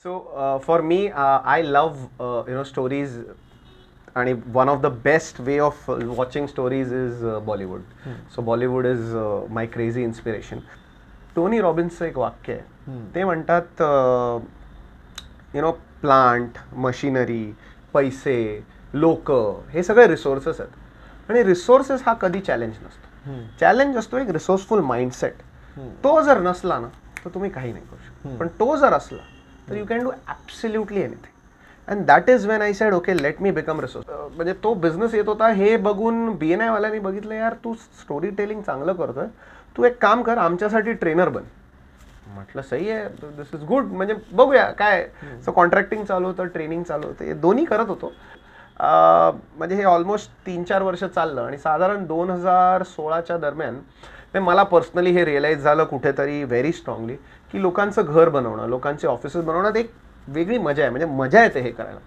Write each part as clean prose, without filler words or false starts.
So for me, I love stories, and one of the best way of watching stories is Bollywood. So Bollywood is my crazy inspiration. Tony रॉबिन्सचं एक वाक्य आहे, ते म्हणतात plant, machinery, पैसे, लोक हे सगळे रिसोर्सेस आहेत आणि रिसोर्सेस हा कधी चॅलेंज नसतो. चॅलेंज असतो एक रिसोर्सफुल माइंडसेट. तो जर नसला ना तर तुम्ही काही नाही करू शकत, पण तो जर असला तर you can do absolutely anything. And that is when I said okay let me become resource. म्हणजे तो बिझनेस येत होता हे बघून BNI वाल्यांनी बघितलं, यार तू स्टोरी टेलिंग चांगलं करतोय, तू एक काम कर आमच्यासाठी ट्रेनर बन. म्हटलं सही आहे, दिस इज गुड, म्हणजे बघूया काय. सो कॉन्ट्रॅक्टिंग चालू होतं, ट्रेनिंग चालू होतं, हे दोन्ही करत होतो. म्हणजे हे ऑलमोस्ट 3-4 वर्ष चाललं आणि साधारण 2016च्या दरम्यान मला पर्सनली हे रिअलाइज झालं कुठेतरी व्हेरी स्ट्रॉंगली की लोकांचं घर बनवणं, लोकांचे ऑफिसेस बनवण्यात एक वेगळी मजा आहे. म्हणजे मजा येते हे करायला,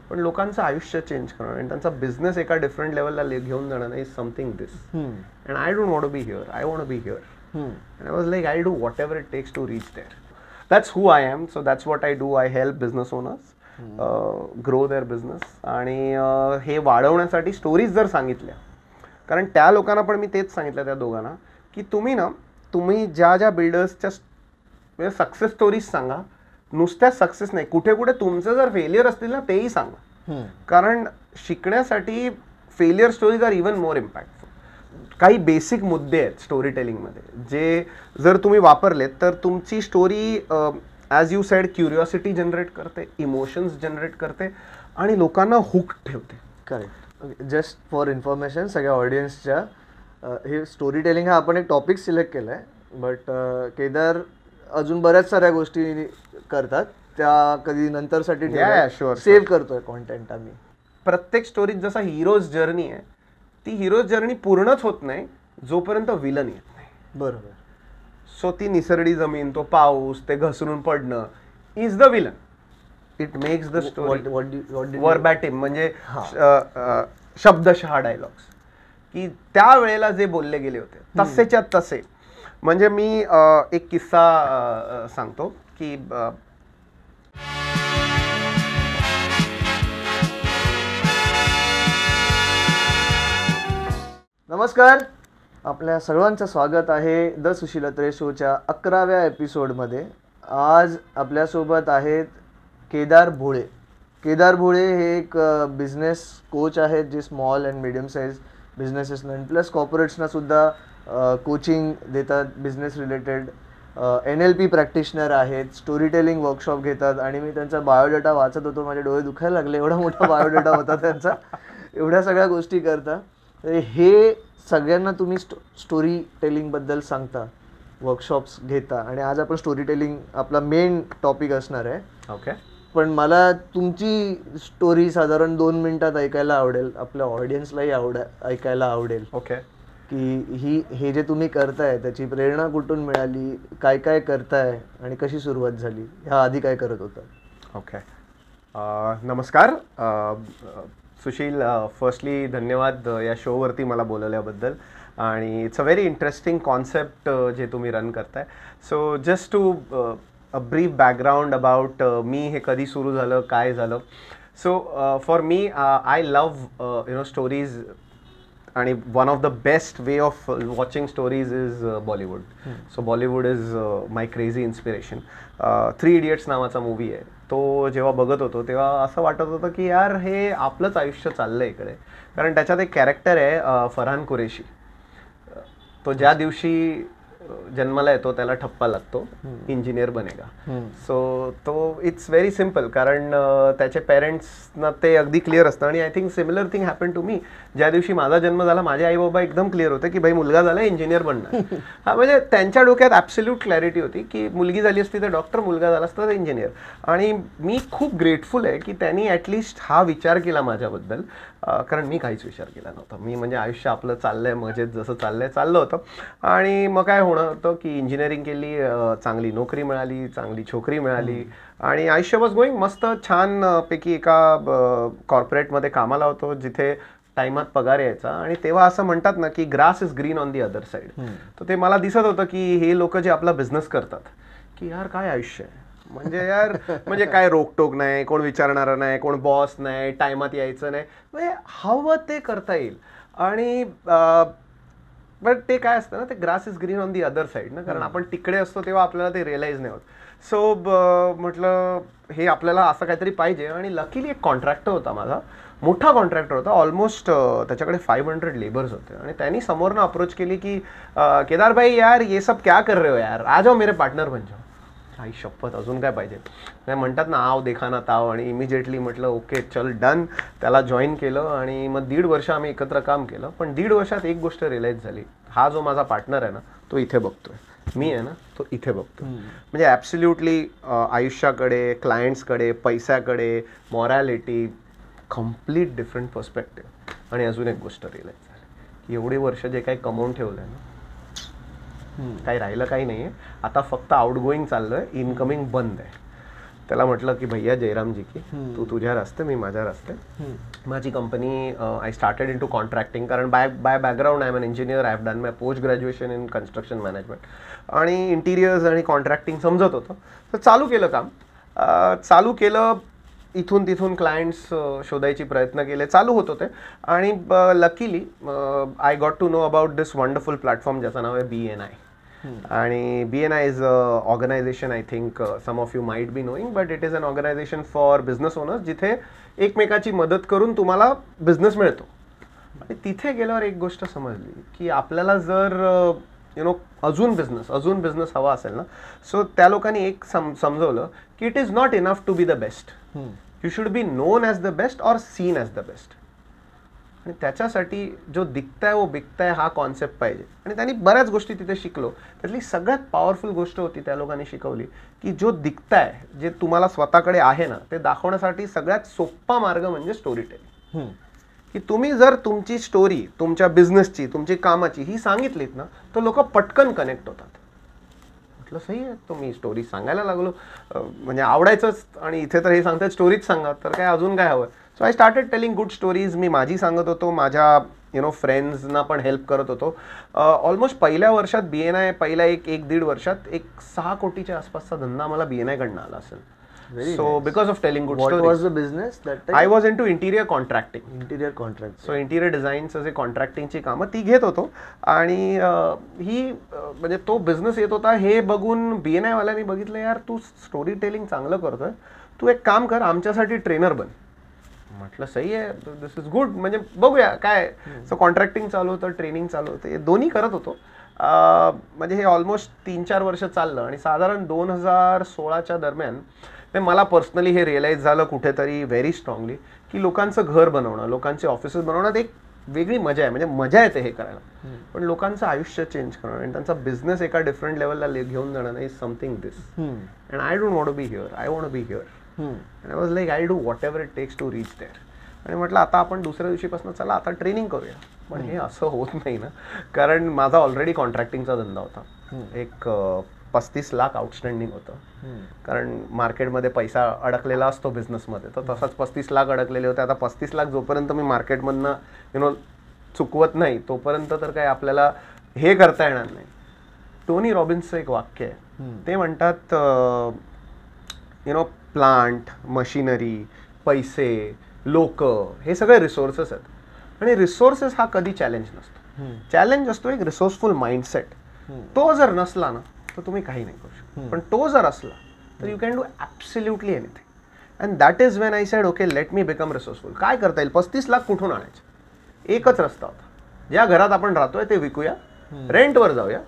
पण लोकांचं आयुष्य चेंज करणं आणि त्यांचा बिझनेस एका डिफरंट लेवलला घेऊन जाणं is something this. And I don't want to be here, I want to be here. And I was like I do whatever it takes to reach there. That's who I am. So that's what I do. I help business owners grow their business. आणि हे वाढवण्यासाठी stories जर सांगितल्या, कारण त्या लोकांना पण मी तेच सांगितलं त्या दोघांना की तुम्ही ज्या ज्या बिल्डर्सच्या सक्सेस स्टोरीज सांगा, नुसत्या सक्सेस नाही, कुठे कुठे तुमचं जर फेलियर असतील ना तेही सांगा. कारण शिकण्यासाठी failure stories are even more impactful. काही बेसिक मुद्दे आहेत स्टोरी टेलिंगमध्ये जे जर तुम्ही वापरलेत तर तुमची story as you sed curiosity generate करते, इमोशन्स जनरेट करते आणि लोकांना हुक ठेवते. करेक्ट. जस्ट फॉर इन्फॉर्मेशन सगळ्या ऑडियन्सच्या, हे स्टोरी टेलिंग हा आपण एक टॉपिक सिलेक्ट केला आहे, बट केदार अजून बऱ्याच साऱ्या गोष्टी करतात, त्या कधी नंतरसाठी सेव्ह करतोय कॉन्टेंट आम्ही. प्रत्येक स्टोरीत जसा हिरोज जर्नी आहे, ती हिरोज जर्नी पूर्णच होत नाही जोपर्यंत विलन येत नाही. बरोबर. सो ती निसरडी जमीन, तो पाऊस, ते घसरून पडणं is the villain. It makes the story वर्बॅटिम, म्हणजे शब्दशः डायलॉग्स की त्या वेळेला जे बोलले गेले होते तसेच्या तसे. म्हणजे मी एक किस्सा सांगतो की नमस्कार, आपल्या सर्वांचं स्वागत आहे द सुशील अत्रे शोच्या 11व्या एपिसोडमध्ये. आज आपल्यासोबत आहेत केदार भोळे. केदार भोळे हे एक बिझनेस कोच आहेत जे स्मॉल अँड मिडियम साईज बिझनेसेसना प्लस कॉर्पोरेट्सना सुद्धा कोचिंग देतात बिझनेस रिलेटेड. NLP प्रॅक्टिशनर आहेत, स्टोरी टेलिंग वर्कशॉप घेतात आणि मी त्यांचा बायोडेटा वाचत होतो, माझे डोळे दुखायला लागले, एवढा मोठा बायोडेटा होता त्यांचा. एवढ्या सगळ्या गोष्टी करता. हे सगळ्यांना तुम्ही स्टोरी टेलिंगबद्दल सांगता, वर्कशॉप्स घेता आणि आज आपण स्टोरी टेलिंग आपला मेन टॉपिक असणार आहे. ओके. पण मला तुमची स्टोरी साधारण 2 मिनिटात ऐकायला आवडेल, आपल्या ऑडियन्सलाही ऐकायला आवडेल. ओके. की हे जे तुम्ही करताय त्याची प्रेरणा कुठून मिळाली, काय काय करताय आणि कशी सुरुवात झाली, ह्या आधी काय करत होता. ओके. नमस्कार सुशील, फर्स्टली धन्यवाद या शोवरती मला बोलवल्याबद्दल. आणि it's a very interesting concept जे तुम्ही रन करताय. So just to a brief background about me, हे कधी सुरू झालं, काय झालं. So for me I love stories, आणि one of the best way of watching stories is Bollywood. So Bollywood is my crazy inspiration. 3 idiots नावाचा मूवी आहे, तो जेव्हा बघत होतो तेव्हा असं वाटत होतं की यार हे आपलंच आयुष्य चाललं आहे इकडे. कारण त्याच्यात एक कॅरेक्टर आहे फरहान कुरेशी. तो ज्या दिवशी जन्माला येतो त्याला ठप्पा लागतो, इंजिनियर बनेगा. सो तो इट्स व्हेरी सिम्पल, कारण त्याचे पेरेंट्सना ते अगदी क्लिअर असतं. आणि I think similar thing happen to me. ज्या दिवशी माझा जन्म झाला माझे आई बाबा एकदम क्लिअर होते की भाई मुलगा झाला इंजिनियर बनणार. हा, म्हणजे त्यांच्या डोक्यात ॲब्सोल्यूट क्लॅरिटी होती की मुलगी झाली असती तर डॉक्टर, मुलगा झाला असता तर इंजिनियर. आणि मी खूप ग्रेटफुल आहे की त्यांनी ॲटलिस्ट हा विचार केला माझ्याबद्दल, कारण मी काहीच विचार केला नव्हता. मी म्हणजे आयुष्य आपलं चाललंय मजेत, जसं चाललं होतं. आणि मग काय होणं होतं की इंजिनिअरिंग केली, चांगली नोकरी मिळाली, चांगली छोकरी मिळाली आणि आयुष्य वॉज गोईंग मस्त छान पैकी. एका कॉर्पोरेटमध्ये कामाला होतो जिथे टाइमात पगार यायचा. आणि तेव्हा असं म्हणतात ना की grass is green on the other side. तर ते मला दिसत होतं की हे लोक जे आपला बिझनेस करतात की यार काय आयुष्य आहे, म्हणजे यार म्हणजे काय रोकटोक नाही, कोण विचारणारं नाही, कोण बॉस नाही, टायमात यायचं नाही, म्हणजे हवं ते करता येईल. आणि बट ते काय असतं ना, ते grass is green on the other side ना, कारण आपण तिकडे असतो तेव्हा आपल्याला ते रिअलाइज नाही होत. सो म्हटलं हे आपल्याला असं काहीतरी पाहिजे. आणि लकीली एक कॉन्ट्रॅक्टर होता माझा, मोठा कॉन्ट्रॅक्टर होता, ऑलमोस्ट त्याच्याकडे 500 लेबर्स होते. आणि त्यांनी समोरनं अप्रोच केली की केदार भाई यार ये सब क्या कर रहे हो यार, आ जाओ मेरे पार्टनर बन जाओ. आई शपथ, अजून काय पाहिजे. नाही म्हणतात ना, आव देखा ना ताव. आणि इमिजिएटली म्हटलं ओके चल डन. त्याला जॉईन केलं आणि मग 1.5 वर्ष आम्ही एकत्र काम केलं. पण 1.5 वर्षात एक गोष्ट रिअलाइज झाली, हा जो माझा पार्टनर आहे ना तो इथे बघतोय, मी आहे ना तो इथे बघतोय. म्हणजे ॲब्सोल्युटली आयुष्याकडे, क्लायंट्सकडे, पैशाकडे, मॉरॅलिटी, कम्प्लीट डिफरंट पर्स्पेक्टिव्ह. आणि अजून एक गोष्ट रिअलाइज झाली की एवढे वर्ष जे काही कमवून ठेवलंय ना, काही राहिलं काही नाही आहे. आता फक्त आउट गोईंग चाललंय, इनकमिंग बंद आहे. त्याला म्हटलं की भैया जयरामजी की तू तुझ्या रस्ते, मी माझ्या रस्ते. माझी company, I started in to contracting, कारण by background I am an engineer. I have done my post graduation in construction management आणि इंटिरियर्स आणि कॉन्ट्रॅक्टिंग समजत होतं. तर चालू केलं काम, चालू केलं. इथून तिथून क्लायंट्स शोधायचे प्रयत्न केले, चालू होत होते. आणि luckily I got to know about this wonderful platform ज्याचं नाव आहे BNI. आणि BNI is a organization, I think some of you might be knowing, but it is an organization for business owners, जिथे एकमेकाची मदत करून तुम्हाला बिझनेस मिळतो. आणि तिथे गेल्यावर एक गोष्ट समजली की आपल्याला जर अजून बिझनेस हवा असेल ना, सो त्या लोकांनी एक समजवलं की it is not enough to be the best, you should be known as the best or seen as the best. आणि त्याच्यासाठी जो दिखताय वो बिकताय हा कॉन्सेप्ट पाहिजे. आणि त्यांनी बऱ्याच गोष्टी तिथे शिकलो. त्यातली सगळ्यात पॉवरफुल गोष्ट होती, त्या लोकांनी शिकवली की जो दिखताय, जे तुम्हाला स्वतःकडे आहे ना, ते दाखवण्यासाठी सगळ्यात सोपा मार्ग म्हणजे स्टोरी टेलिंग. की तुम्ही जर तुमची स्टोरी, तुमच्या बिझनेसची, तुमची कामाची ही सांगितलीत ना, तर लोक पटकन कनेक्ट होतात. म्हटलं सही आहे, तो मी स्टोरी सांगायला लागलो, म्हणजे आवडायचंच. आणि इथे तर हे सांगतात स्टोरीज सांगा, तर काय अजून काय हवं. So I started telling good stories. मी माझी सांगत होतो, माझ्या फ्रेंड्सना पण हेल्प करत होतो. ऑलमोस्ट पहिल्या वर्षात BNI, पहिल्या 1-1.5 वर्षात 6 कोटीच्या आसपासचा धंदा मला BNI कडनं आला असेल. So because of telling good stories. What was the business that time? I was in to interior contracting. Interior contract. So interior डिझाईनचं जे कॉन्ट्रॅक्टिंगची कामं ती घेत होतो. आणि ही म्हणजे तो बिझनेस येत होता. हे बघून BNI वाल्यांनी बघितलं, यार तू स्टोरी टेलिंग चांगलं करतोय, तू एक काम कर, आमच्यासाठी ट्रेनर बन. म्हटलं सही आहे, दिस इज गुड, म्हणजे बघूया काय. सो कॉन्ट्रॅक्टिंग चालू होतं, ट्रेनिंग चालू होतं, हे दोन्ही करत होतो. म्हणजे हे ऑलमोस्ट 3-4 वर्ष चाललं. आणि साधारण 2016च्या दरम्यान मला पर्सनली हे रिअलाइज झालं कुठेतरी व्हेरी स्ट्रॉंगली की लोकांचं घर बनवणं, लोकांचे ऑफिसेस बनवण्यात एक वेगळी मजा आहे. म्हणजे मजा येते हे करायला, पण लोकांचं आयुष्य चेंज करणं आणि त्यांचा बिझनेस एका डिफरंट लेवलला घेऊन जाणं is something this. And I don't want to be here, I want to be here. And I was like I do whatever it takes to reach there. आणि म्हटलं आता आपण दुसऱ्या दिवशीपासून चला आता ट्रेनिंग करूया. पण हे असं होत नाही ना, कारण माझा ऑलरेडी कॉन्ट्रॅक्टिंगचा धंदा होता. एक 35 लाख आउटस्टँडिंग होतं, कारण मार्केटमध्ये पैसा अडकलेला असतो बिझनेसमध्ये. तर तसाच 35 लाख अडकलेले होते. आता 35 लाख जोपर्यंत मी मार्केटमधनं चुकवत नाही तोपर्यंत तर काय आपल्याला हे करता येणार नाही. टोनी रॉबिन्सचं एक वाक्य आहे, ते म्हणतात प्लांट, मशिनरी, पैसे, लोक, हे सगळे रिसोर्सेस आहेत. आणि रिसोर्सेस हा कधी चॅलेंज नसतो. चॅलेंज असतो एक रिसोर्सफुल माइंडसेट. तो जर नसला ना तर तुम्ही काही नाही करू शकत. पण तो जर असला तर you can do absolutely anything. And that is when I said okay let me become resourceful. काय करता येईल, 35 लाख कुठून आणायचे. एकच रस्ता होता, ज्या घरात आपण राहतोय ते विकूया, रेंटवर जाऊया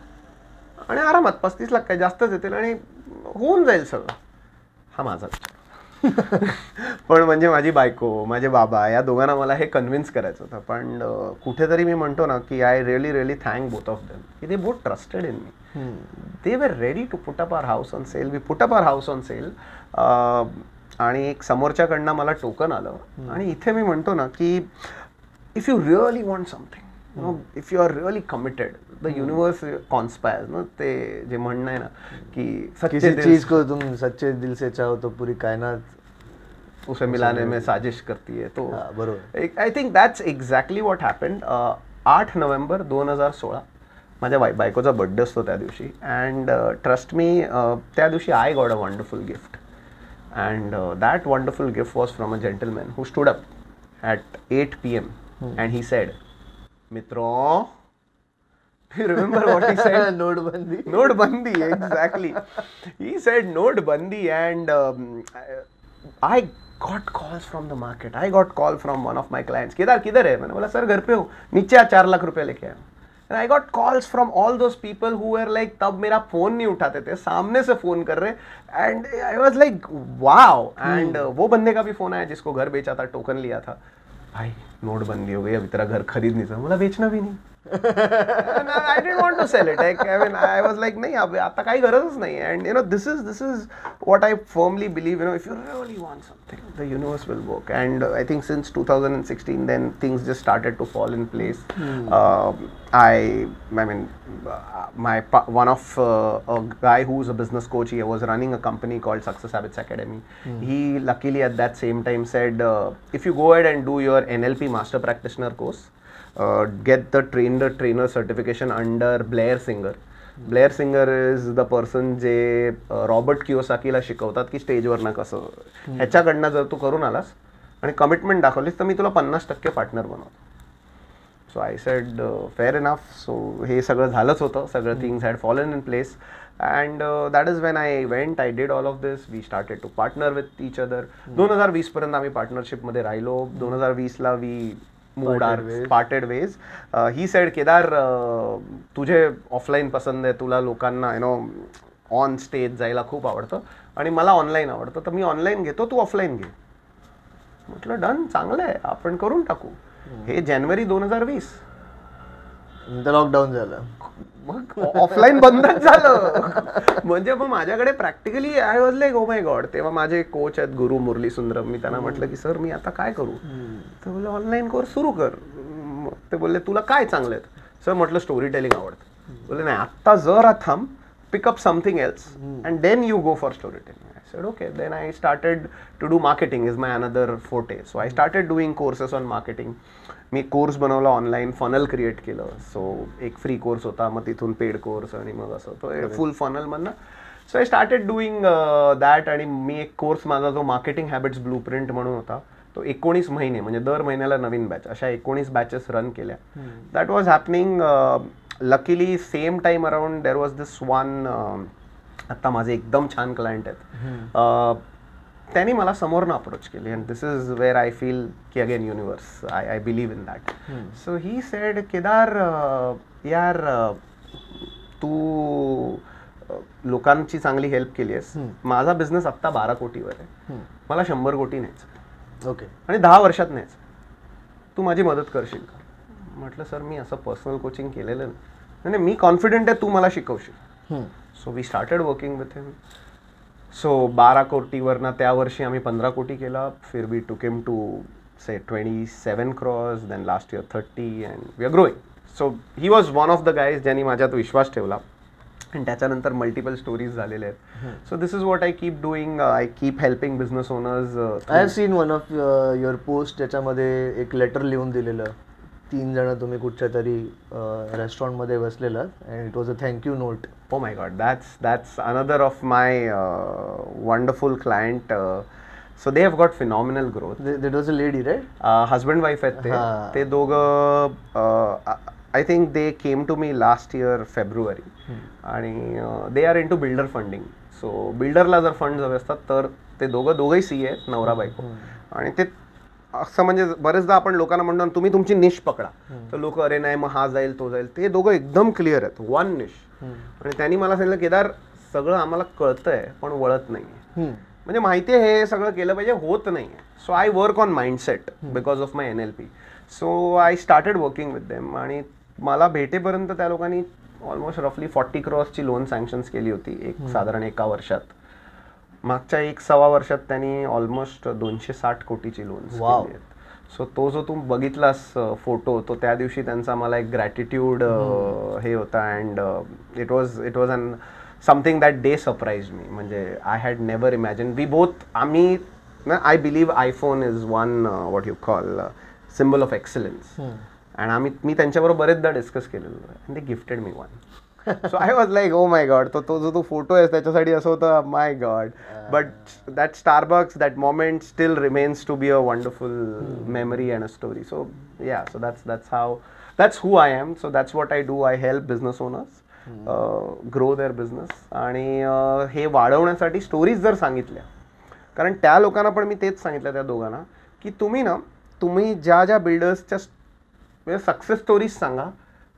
आणि आरामात 35 लाख काय जास्तच येतील आणि होऊन जाईल सगळं. हा माझा विचार. पण म्हणजे माझी बायको, माझे बाबा या दोघांना मला हे कन्व्हिन्स करायचं होतं. पण कुठेतरी मी म्हणतो ना की I really thank both of them की they both trusted in me. They were ready to put up our house on sale. We put up our house on sale. आणि एक समोरच्याकडनं मला टोकन आलं. आणि इथे मी म्हणतो ना की if you really want something, if you are really committed, the universe conspires ना, ते जे म्हणणं आहे ना की किसी चीज को तुम सच्चे दिल से चाहो तो पूरी कायनात उसे मिलाने में साजिश करती है. तो बरोबर, I think that's exactly what happened. 8 November 2016 माझ्या बायकोचा बर्थडे असतो त्या दिवशी. अँड ट्रस्ट मी, त्या दिवशी I got a wonderful gift. And that wonderful gift was from a gentleman who stood up at 8 PM and he said, मित्रो, you remember what he said? Notbandi, exactly. He said Notbandi, and I got calls from the market. I got call from one of my clients. Kedar किधर है? मैंने बोला sir घर पे हूँ, नीचे आ 4 लाख रुपए लेके आया. And I got calls from all those people who were like, तब मेरा फोन नहीं उठाते थे, सामने से फोन कर रहे. And I was like, wow. And वो बंदे का भी फोन आया जिसको घर बेचा था, टोकन लिया था. भाई नोटबंदी हो गई, अभी तेरा घर खरीद नहीं था. बोला बेचना भी नहीं. I didn't want to sell it. I mean, I was like, नहीं अब आता काही गरजच नाही. And you know, this is what I firmly believe. You know, if you really want something, the universe will work. And I think since 2016, then things just started to fall in place. I mean, one of a guy who's a business coach. He was running a company called Success Habits Academy. He luckily at that same time said, if you go ahead and do your NLP Master Practitioner course, get the trainer certification under Blair Singer. Blair Singer is the person जे Robert कियोसाकीला शिकवतात की स्टेजवर ना कसं. ह्याच्याकडनं जर तू करून आलास आणि कमिटमेंट दाखवलीस तर मी तुला 50% पार्टनर बनवतो. So I said fair enough. So हे सगळं झालंच होतं, सगळं things had fallen in place. And that is when I went, I did all of this. We started to partner with each other. 2020 पर्यंत आम्ही पार्टनरशिपमध्ये राहिलो. 2020ला we moved our parted ways. He said, Kedar तुझे ऑफलाईन पसंद आहे, तुला लोकांना ऑन स्टेज जायला खूप आवडतं आणि मला ऑनलाईन आवडतं, तर मी ऑनलाईन घेतो, तू ऑफलाईन घे. म्हटलं डन, चांगलं आहे, आपण करून टाकू. हे जानेवारी 2020. लॉकडाऊन झालं, मग ऑफलाईन बंदच झालं. म्हणजे मग माझ्याकडे practically I was like oh my God. तेव्हा माझे कोच आहेत गुरु मुरली सुंदरम. मी त्यांना म्हटलं की सर मी आता काय करू? तर बोलले ऑनलाईन कोर्स सुरू कर. ते बोलले तुला काय चांगलं आहे? सर म्हटलं स्टोरी टेलिंग आवडतं. बोलले नाही आत्ता जरा थांब, pick up something else and then you go for storytelling. I said okay. Then I started to do marketing is my another forte. So I started doing courses on marketing. Me course बनवला online, funnel create केलं. So एक free course होता, मग तिथून paid course आणि मग असं तो फुल फनल मधनं. So I started doing that. आणि मी एक कोर्स माझा जो मार्केटिंग हॅबिट्स ब्लूप्रिंट म्हणून होता तो 19 महिने म्हणजे दर महिन्याला नवीन बॅच, अशा 19 बॅचेस रन केल्या. That was happening. Luckily same time around there was this one, आत्ता माझे एकदम छान क्लायंट आहेत, त्यांनी मला समोरनं अप्रोच केली. And this is where I feel की again universe, I believe in that. So he said, Kedar यार तू लोकांची चांगली हेल्प केली आहेस, माझा बिझनेस आत्ता 12 कोटीवर आहे, मला 100 कोटी न्यायचं. ओके. आणि 10 वर्षात न्यायचं, तू माझी मदत करशील का? म्हटलं सर मी असं पर्सनल कोचिंग केलेलं नाही, मी कॉन्फिडंट आहे तू मला शिकवशील. So we started working with him. So 12 कोटीवरनं त्या वर्षी आम्ही 15 कोटी केला. फिर we took him to say 27 crores, then last year 30 and we are growing. So he was one of the guys ज्यांनी माझ्यात विश्वास ठेवला. आणि त्याच्यानंतर मल्टिपल स्टोरीज झालेले आहेत. So this is what I keep doing. I keep helping business owners. I have seen one of your post, त्याच्यामध्ये एक letter लिहून दिलेलं, 3 जण तुम्ही कुठच्या तरी रेस्टॉरंटमध्ये बसलेलं, and it was a thank you note. Oh my God, that's another of my wonderful client. So they have got phenomenal growth. That was a lady, right? Husband wife आहेत ते दोघं. I think they came to me last year February. आणि they are into builder funding. So builderला जर funds हवे असतात तर ते दोघंही CA आहेत, नवरा बायको. आणि ते असं म्हणजे बरेचदा आपण लोकांना म्हणतो तुम्ही तुमची निश पकडा, तर लोक अरे नाही मग हा जाईल तो जाईल. ते दोघं एकदम क्लिअर आहेत, वन निश. आणि त्यांनी मला सांगितलं केदार सगळं आम्हाला कळतंय पण वळत नाहीये, म्हणजे माहिती आहे हे सगळं केलं पाहिजे, होत नाहीये. So I work on mindset because of my NLP. So I started working with them. आणि मला भेटेपर्यंत त्या लोकांनी ऑलमोस्ट रफली 40 crores लोन सँक्शन्स केली होती एक साधारण 1 वर्षात. मागच्या 1.25 वर्षात त्यांनी ऑलमोस्ट 260 कोटीची लोन्स केली आहेत. सो तो जो तू बघितलास फोटो, तो त्या दिवशी त्यांचा मला एक ग्रॅटिट्यूड हे होता. And it was an something that day surprise me. म्हणजे I had never imagine. We both, आम्ही, I believe iPhone is one what you call symbol of excellence. आणि मी त्यांच्याबरोबर बरेचदा डिस्कस केलेलं and they gifted me one. So I was like oh my god, तो जो photo आहे त्याच्यासाठी असं होतं my god. But that Starbucks, that moment still remains to be a wonderful memory and a story. So या, so that's who I am. So that's what I do. I help business owners grow their business. आणि हे वाढवण्यासाठी stories जर सांगितल्या, कारण त्या लोकांना पण मी तेच सांगितलं त्या दोघांना की तुम्ही ज्या बिल्डर्सच्या सक्सेस स्टोरीज सांगा,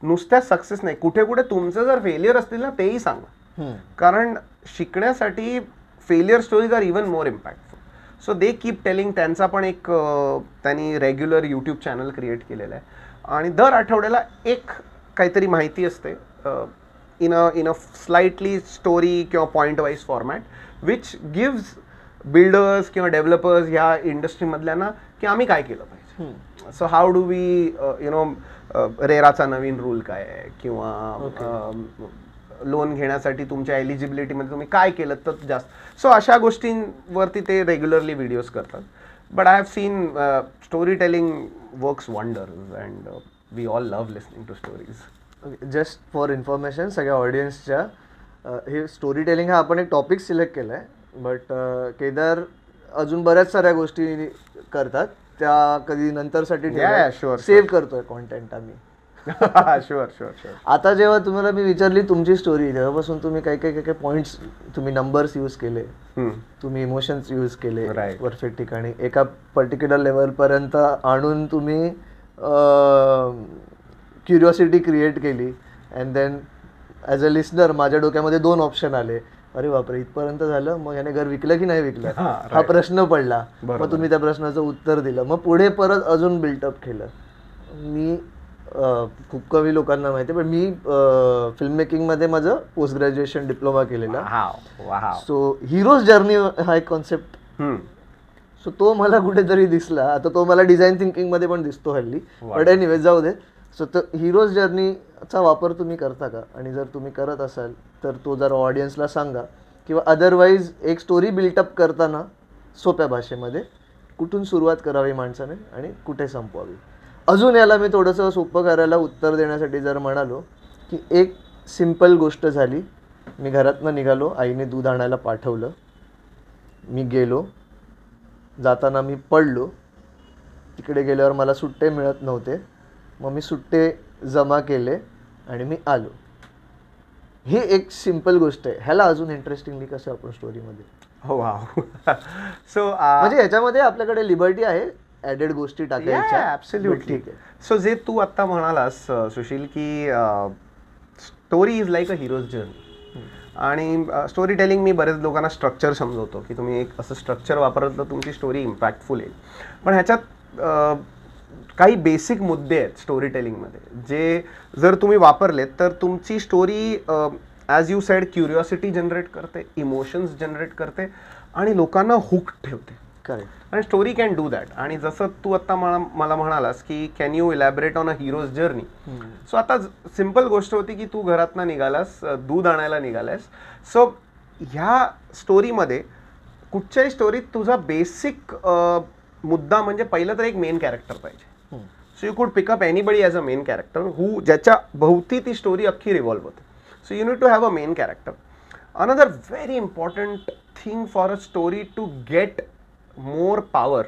नुसत्याच सक्सेस नाही, कुठे कुठे तुमचं जर फेलियर असतील ना तेही सांगा, कारण शिकण्यासाठी failure stories are even more impactful. So they keep telling. त्यांचा पण एक त्यांनी रेग्युलर यूट्यूब चॅनल क्रिएट केलेलं आहे आणि दर आठवड्याला एक काहीतरी माहिती असते इन अ स्लाइटली स्टोरी किंवा point wise format which gives builders किंवा डेव्हलपर्स ह्या इंडस्ट्रीमधल्यांना की आम्ही काय केलं पाहिजे. सो हाऊ डू वी रेराचा नवीन रूल काय आहे, किंवा लोन घेण्यासाठी तुमच्या एलिजिबिलिटीमध्ये तुम्ही काय केलं तर जास्त. सो अशा गोष्टींवरती ते रेग्युलरली व्हिडिओज करतात. But I have seen storytelling works wonders and we all love listening to stories. Just for information सगळ्या ऑडियन्सच्या, हे स्टोरी टेलिंग हा आपण एक टॉपिक सिलेक्ट केला आहे, बट केदार अजून बऱ्याच साऱ्या गोष्टी करतात, त्या कधी नंतरसाठी सेव्ह करतोय कॉन्टेंट आम्ही. Sure sure sure. आता जेव्हा तुम्हाला मी विचारली तुमची स्टोरी, तेव्हापासून तुम्ही काही पॉइंट्स, तुम्ही नंबर्स यूज केले, तुम्ही इमोशन्स यूज केले परफेक्ट ठिकाणी, एका पर्टिक्युलर लेवलपर्यंत आणून तुम्ही क्युरिओसिटी क्रिएट केली. And then as a listener माझ्या डोक्यामध्ये 2 ऑप्शन आले, अरे बापरे इथपर्यंत झालं, मग याने घर विकलं की नाही विकलं, हा प्रश्न पडला. मग तुम्ही त्या प्रश्नाचं उत्तर दिलं, मग पुढे परत अजून बिल्टअप केलं. मी खूप कमी लोकांना माहिती आहे, पण मी फिल्म मेकिंगमध्ये माझं पोस्ट ग्रॅज्युएशन डिप्लोमा केलेला. सो हिरोज जर्नी हा एक कॉन्सेप्ट, सो तो मला कुठेतरी दिसला. आता तो मला डिझाईन थिंकिंगमध्ये पण दिसतो हल्ली, बट एनिवे जाऊ दे. सो तो हिरोज जर्नीचा वापर तुम्ही करता का, आणि जर तुम्ही करत असाल तर तो जर ऑडियन्सला सांगा, किंवा अदरवाईज एक स्टोरी बिल्टअप करताना सोप्या भाषेमध्ये कुठून सुरुवात करावी माणसाने आणि कुठे संपवावी. अजून याला मी थोडंसं सोपं करायला उत्तर देण्यासाठी जर म्हणालो की एक सिम्पल गोष्ट झाली, मी घरातनं निघालो, आईने दूध आणायला पाठवलं, मी गेलो, जाताना मी पडलो, तिकडे गेल्यावर मला सुट्टे मिळत नव्हते, मग मी सुट्टे जमा केले आणि मी आलो. ही एक सिम्पल गोष्ट आहे, ह्याला अजून इंटरेस्टिंगली कसं आपण स्टोरीमध्ये. हो वाव. सो म्हणजे ह्याच्यामध्ये आपल्याकडे लिबर्टी आहे ॲडेड गोष्टी टाकायच्या. ॲब्सोल्युटली. सो जे तू आत्ता म्हणालास सुशील की story is like a heroes journey, आणि स्टोरी टेलिंग मी बरेच लोकांना स्ट्रक्चर समजवतो की तुम्ही एक असं स्ट्रक्चर वापरलं तर तुमची स्टोरी इम्पॅक्टफुल येईल. पण ह्याच्यात काही बेसिक मुद्दे आहेत स्टोरी टेलिंगमध्ये, जे जर तुम्ही वापरलेत तर तुमची story as you sed curiosity generate करते, इमोशन्स जनरेट करते आणि लोकांना हुक ठेवते. करेक्ट. आणि स्टोरी कॅन डू दॅट. आणि जसं तू आत्ता मला म्हणालास की can you elaborate on a heroes journey. So आता सिम्पल गोष्ट होती की तू घरातनं निघालास, दूध आणायला निघालास. सो ह्या स्टोरीमध्ये कुठच्याही स्टोरीत तुझा बेसिक मुद्दा म्हणजे पहिलं तर एक मेन कॅरेक्टर पाहिजे. So you could pick up anybody as a main character who, ज्याच्या भोवती ती स्टोरी अख्खी रिव्हॉल्व होते. So you need to have a main character. Another very important thing for a story to get more power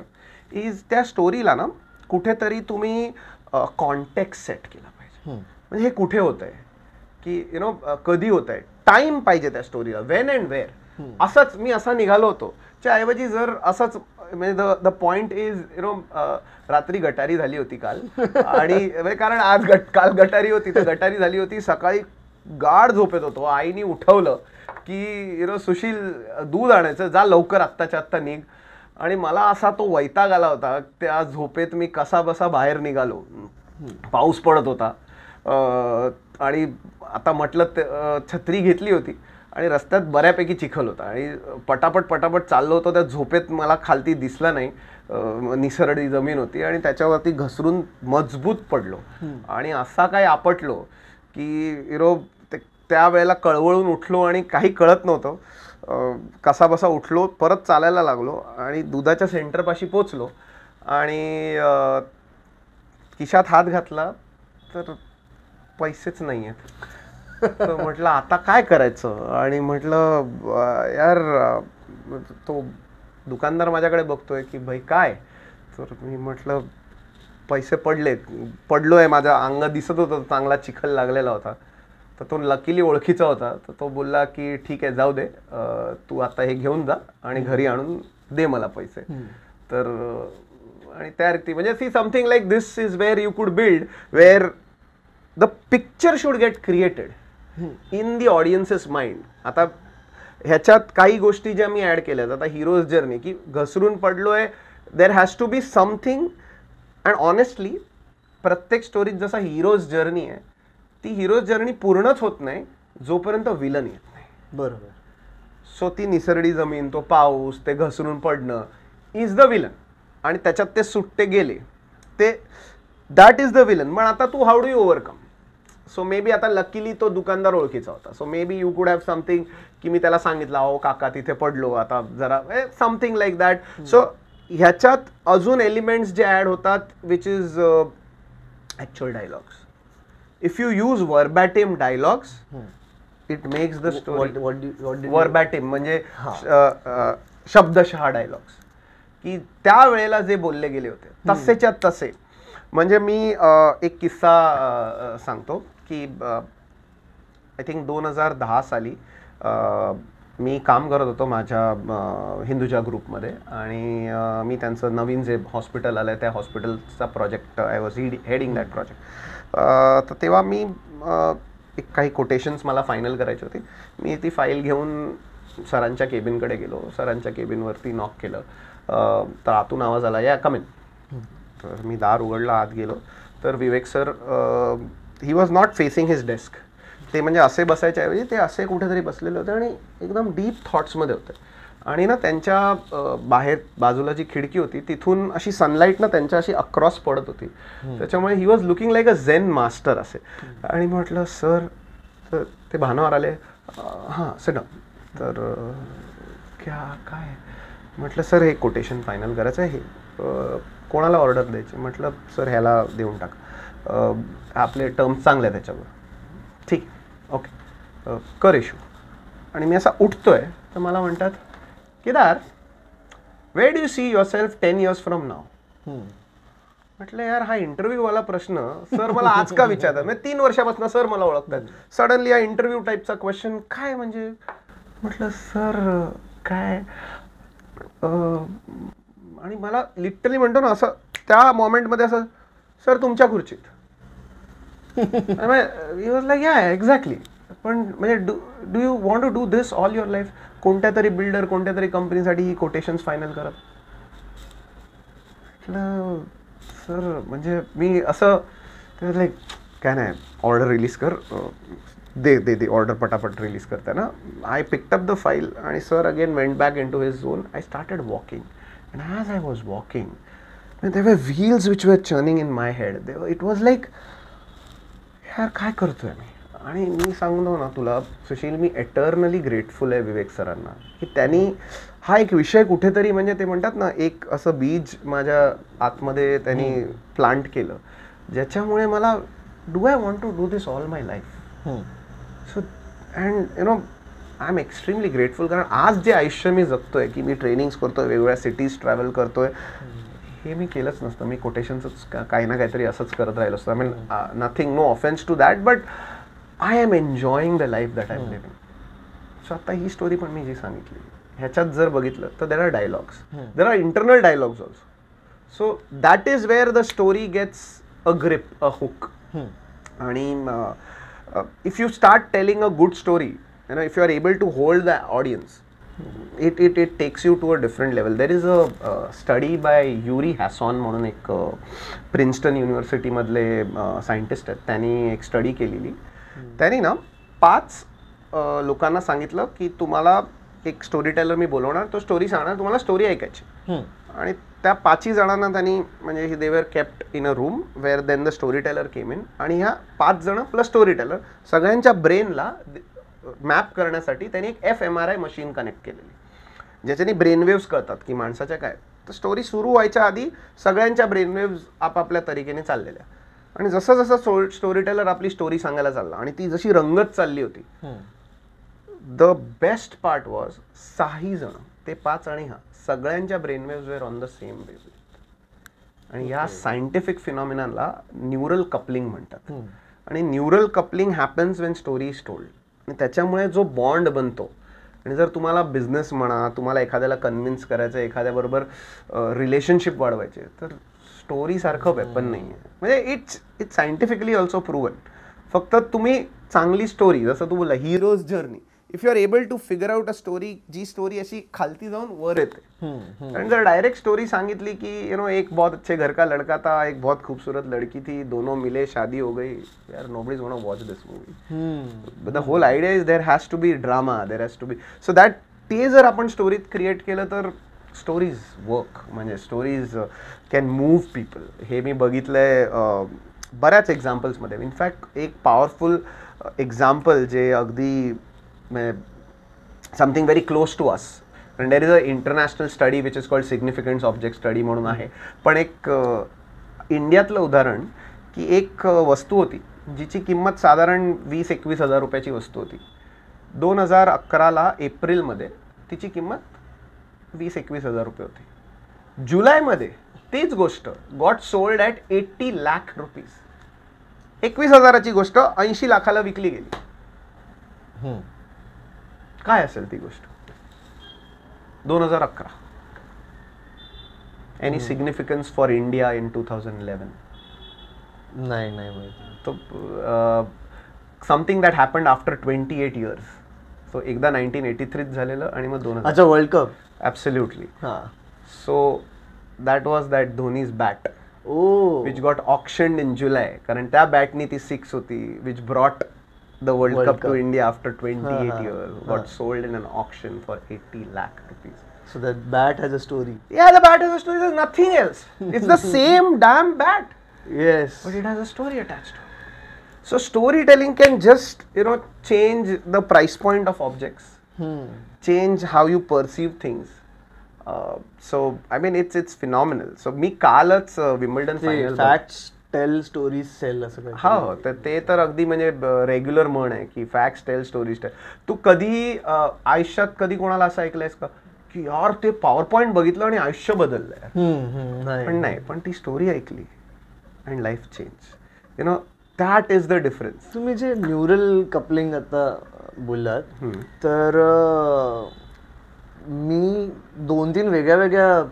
is त्या स्टोरीला ना कुठेतरी तुम्ही कॉन्टेक्स्ट सेट केला पाहिजे. म्हणजे हे कुठे होत आहे, की यु नो कधी होत आहे, टाईम पाहिजे त्या स्टोरीला, वेन अँड वेअर. असंच मी असा निघालो होतो च्या ऐवजी जर असंच, म्हणजे the point is you know रात्री गटारी झाली होती काल, आणि कारण आज काल गटारी होती, तर गटारी झाली होती, सकाळी गाढ झोपेत होतो, आईने उठवलं की यु नो सुशील दूध आणायचं, जा लवकर आत्ताच्या आत्ता निघ. आणि मला असा तो वैताग आला होता, त्या झोपेत मी कसा बसा बाहेर निघालो, पाऊस पडत होता, आणि आता म्हटलं छत्री घेतली होती आणि रस्त्यात बऱ्यापैकी चिखल होता आणि पटापट चाललो होतो. त्या झोपेत मला खालती दिसलं नाही, निसरडी जमीन होती आणि त्याच्यावरती घसरून मजबूत पडलो आणि असा काय आपटलो की युरो त्यावेळेला कळवळून उठलो आणि काही कळत नव्हतं, कसा बसा उठलो, परत चालायला लागलो आणि दुधाच्या सेंटरपाशी पोचलो आणि खिशात हात घातला तर पैसेच नाही आहेत. तर म्हटलं आता काय करायचं, आणि म्हटलं यार तो दुकानदार माझ्याकडे बघतोय की भाई काय. तर मी म्हटलं पैसे पडलोय, माझा अंग दिसत होतं, चांगला चिखल लागलेला होता. तर तो लकीली ओळखीचा होता. तर तो बोलला की ठीक आहे जाऊ दे, तू आता हे घेऊन जा आणि घरी आणून दे मला पैसे. तर आणि त्या रीती म्हणजे see something like this is where you could build, where the picture should get created in the audiences mind. आता ह्याच्यात काही गोष्टी ज्या मी ऍड केल्यात, आता हिरोज जर्नी की घसरून पडलोय, there has to be something. And honestly प्रत्येक स्टोरीत जसा हिरोज जर्नी आहे, ती हिरोज जर्नी पूर्णच होत नाही जोपर्यंत विलन येत नाही. बरोबर. सो ती निसरडी जमीन, तो पाऊस, ते घसरून पडणं इज द विलन, आणि त्याच्यात ते सुट्टे गेले, ते दॅट इज द विलन. पण आता तू how do you overcome. So maybe आता लकीली तो दुकानदार ओळखीचा होता. So maybe you could have something की मी त्याला सांगितलं अहो काका तिथे पडलो, आता जरा समथिंग लाईक दॅट. सो ह्याच्यात अजून एलिमेंट्स जे ॲड होतात which is actual dialogues. If you use वर्बॅटिम dialogues it makes the story. वर्बॅटिम म्हणजे शब्दशः डायलॉग्स, की त्या वेळेला जे बोलले गेले होते तसेच्या तसे. म्हणजे मी एक किस्सा सांगतो की आय थिंक 2010 साली मी काम करत होतो माझ्या हिंदुजा ग्रुपमध्ये, आणि मी त्यांचं नवीन जे हॉस्पिटल आलं आहे त्या हॉस्पिटलचा project, I was heading that project. तर तेव्हा मी एक काही कोटेशन्स मला फायनल करायची होती. मी ती फाईल घेऊन सरांच्या केबिनकडे गेलो. सरांच्या केबिनवरती नॉक केलं, तर आतून आवाज आला या कम इन. तर मी दार उघडला, आत गेलो, तर Vivek sir he was not facing his desk. ते म्हणजे असे बसायच्या ऐवजी ते असे कुठेतरी बसलेले होते आणि एकदम डीप थॉट्समध्ये होते. आणि ना त्यांच्या बाहेर बाजूला जी खिडकी होती तिथून अशी सनलाईट ना त्यांच्या अशी अक्रॉस पडत होती. त्याच्यामुळे he was looking like a zen master असे. आणि म्हटलं सर, तर ते भानावर आले, हां सिट डाऊन. तर काय म्हटलं सर हे कोटेशन फायनल करायचं आहे, हे कोणाला ऑर्डर द्यायची. म्हटलं सर ह्याला देऊन टाका, आपले टर्म्स चांगले आहेत त्याच्यावर. ठीक ओके कर इशू. आणि मी असा उठतोय तर मला म्हणतात Kedar where do you see yourself 10 years from now. म्हटलं यार हा इंटरव्ह्यूवाला प्रश्न सर मला आज का विचारतात, म्हणजे 3 वर्षापासून सर मला ओळखतात, सडनली हा इंटरव्ह्यू टाईपचा क्वेश्चन काय म्हणजे. म्हटलं सर काय, आणि मला लिटरली म्हणतो ना असं त्या मोमेंटमध्ये असं सर तुमच्या खुर्चीत. He was like ya exactly. पण म्हणजे do you want to do this all your life. कोणत्या तरी बिल्डर कोणत्या तरी कंपनीसाठी ही कोटेशन्स फायनल करत. म्हटलं सर म्हणजे मी असं लाईक काय नाही, ऑर्डर रिलीज कर, दे ऑर्डर पटापट रिलीज करते ना. I picked up the file आणि sir again went back into his zone. I started walking and as I was walking, there were wheels which were churning in my head. It was like यार काय करतोय मी. आणि मी सांगतो ना तुला सुशील, मी eternally grateful आहे विवेक सरांना की त्यांनी हा एक विषय कुठेतरी म्हणजे ते म्हणतात ना एक असं बीज माझ्या आतमध्ये त्यांनी प्लांट केलं, ज्याच्यामुळे मला do I want to do this all my life. So and you know I am extremely grateful. कारण आज जे आयुष्य मी जगतोय की मी ट्रेनिंग्स करतोय, वेगवेगळ्या सिटीज ट्रॅव्हल करतोय, हे मी केलंच नसतं. मी कोटेशन्सच काही ना काहीतरी असंच करत राहिलो असतं. I mean nothing, no offence to that, but I am enjoying the life that I am living. So आता ही स्टोरी पण मी जी सांगितली ह्याच्यात जर बघितलं तर there are dialogues, there are internal dialogues also. So that is where the story gets a grip, a hook. आणि if you start telling a good story, you know, if you are able to hold the audience, it takes you to a different level. There is a study by Yuri Hasson म्हणून एक Princeton university मधले scientist आहेत. त्यांनी एक study केलेली. त्यांनी ना 5 लोकांना सांगितलं की तुम्हाला एक स्टोरी टेलर मी बोलवणार, तो स्टोरी सांगणार, तुम्हाला स्टोरी ऐकायची. आणि त्या 5ही जणांना त्यांनी म्हणजे they were kept in a room where then the story teller came in. आणि ह्या 5 जण प्लस स्टोरी टेलर सगळ्यांच्या ब्रेनला मॅप करण्यासाठी त्यांनी एक fMRI मशीन कनेक्ट केलेली, ज्याच्याने ब्रेनवेव्स कळतात की माणसाच्या काय तर स्टोरी सुरू व्हायच्या आधी सगळ्यांच्या ब्रेनवेव्ज आपापल्या तरीकेने चाललेल्या. आणि जसं जसं स्टोरी टेलर आपली स्टोरी सांगायला चालला आणि ती जशी रंगत चालली होती, द बेस्ट पार्ट वॉज 6 जण ते 5 आणि सगळ्यांच्या brainwaves were on the same wave. आणि या सायंटिफिक फिनॉमिनाला न्यूरल कपलिंग म्हणतात. आणि neural coupling happens when story is told. आणि त्याच्यामुळे जो बॉन्ड बनतो, आणि जर तुम्हाला बिझनेस म्हणा, तुम्हाला एखाद्याला कन्व्हिन्स करायचं, एखाद्याबरोबर रिलेशनशिप वाढवायचे, तर स्टोरीसारखं वेपन नाही आहे. म्हणजे इट्स सायंटिफिकली ऑल्सो प्रूव्हन. फक्त तुम्ही चांगली स्टोरी, जसं तू बोलला hero's journey, if you are able to figure out a story, जी स्टोरी अशी खालती जाऊन वर येते. कारण जर डायरेक्ट स्टोरी सांगितली की एक बहुत अच्छे घर का लड़का था, एक बहुत खूबसूरत लड़की थी, दोनों मिले, शादी हो गई, यार nobody's gonna watch this movie. But the whole idea is there has to be drama, there has to be, so that ते जर आपण स्टोरीत क्रिएट केलं तर स्टोरीज वर्क. म्हणजे स्टोरीज कॅन मूव्ह पीपल. हे मी बघितलंय बऱ्याच एक्झाम्पल्समध्ये. इनफॅक्ट एक पॉवरफुल एक्झाम्पल जे अगदी something very close to us, and there is a international study which is called significance object study म्हणून आहे. पण एक इंडियातलं उदाहरण की एक वस्तू होती जिची किंमत साधारण 20-21 हजार रुपयाची वस्तू होती. 2011ला एप्रिलमध्ये तिची किंमत 20-21 हजार रुपये होती. जुलैमध्ये तीच गोष्ट got sold at 80 lakh rupees. 21 हजाराची गोष्ट 80 लाखाला विकली गेली. काय असेल ती गोष्ट? 2011. Any significance for India in 2011? नाही माहिती. तो something that happened after 28 years. सो एकदा 1983 झालेलं आणि मग 2000. अच्छा, world cup. Absolutely. So that was that Dhoni's bat which got auctioned in July. कारण त्या बॅटनी ती 6 होती which brought the World Cup to India after 28 years. Got sold in an auction for 80 lakh rupees. So that bat has a story. Yeah, the bat has a story. There's nothing else. It's the same damn bat. Yes. But it has a story attached to it. So storytelling can just, change the price point of objects. Change how you perceive things. So, I mean, it's phenomenal. So, मी कालच Wimbledon final. Facts tell stories sell असं काही. हो, तर ते तर अगदी म्हणजे रेग्युलर म्हण आहे की फॅक्ट्स टेल स्टोरीज टेल. तू कधी आयुष्यात कधी कोणाला असं ऐकलंयस का की यार ते पॉवर पॉइंट बघितलं आणि आयुष्य बदललंय? पण नाही, पण ती स्टोरी ऐकली and life change. That is the difference. तुम्ही जे न्यूरल कपलिंग आता बोललात, तर मी 2-3 वेगळ्या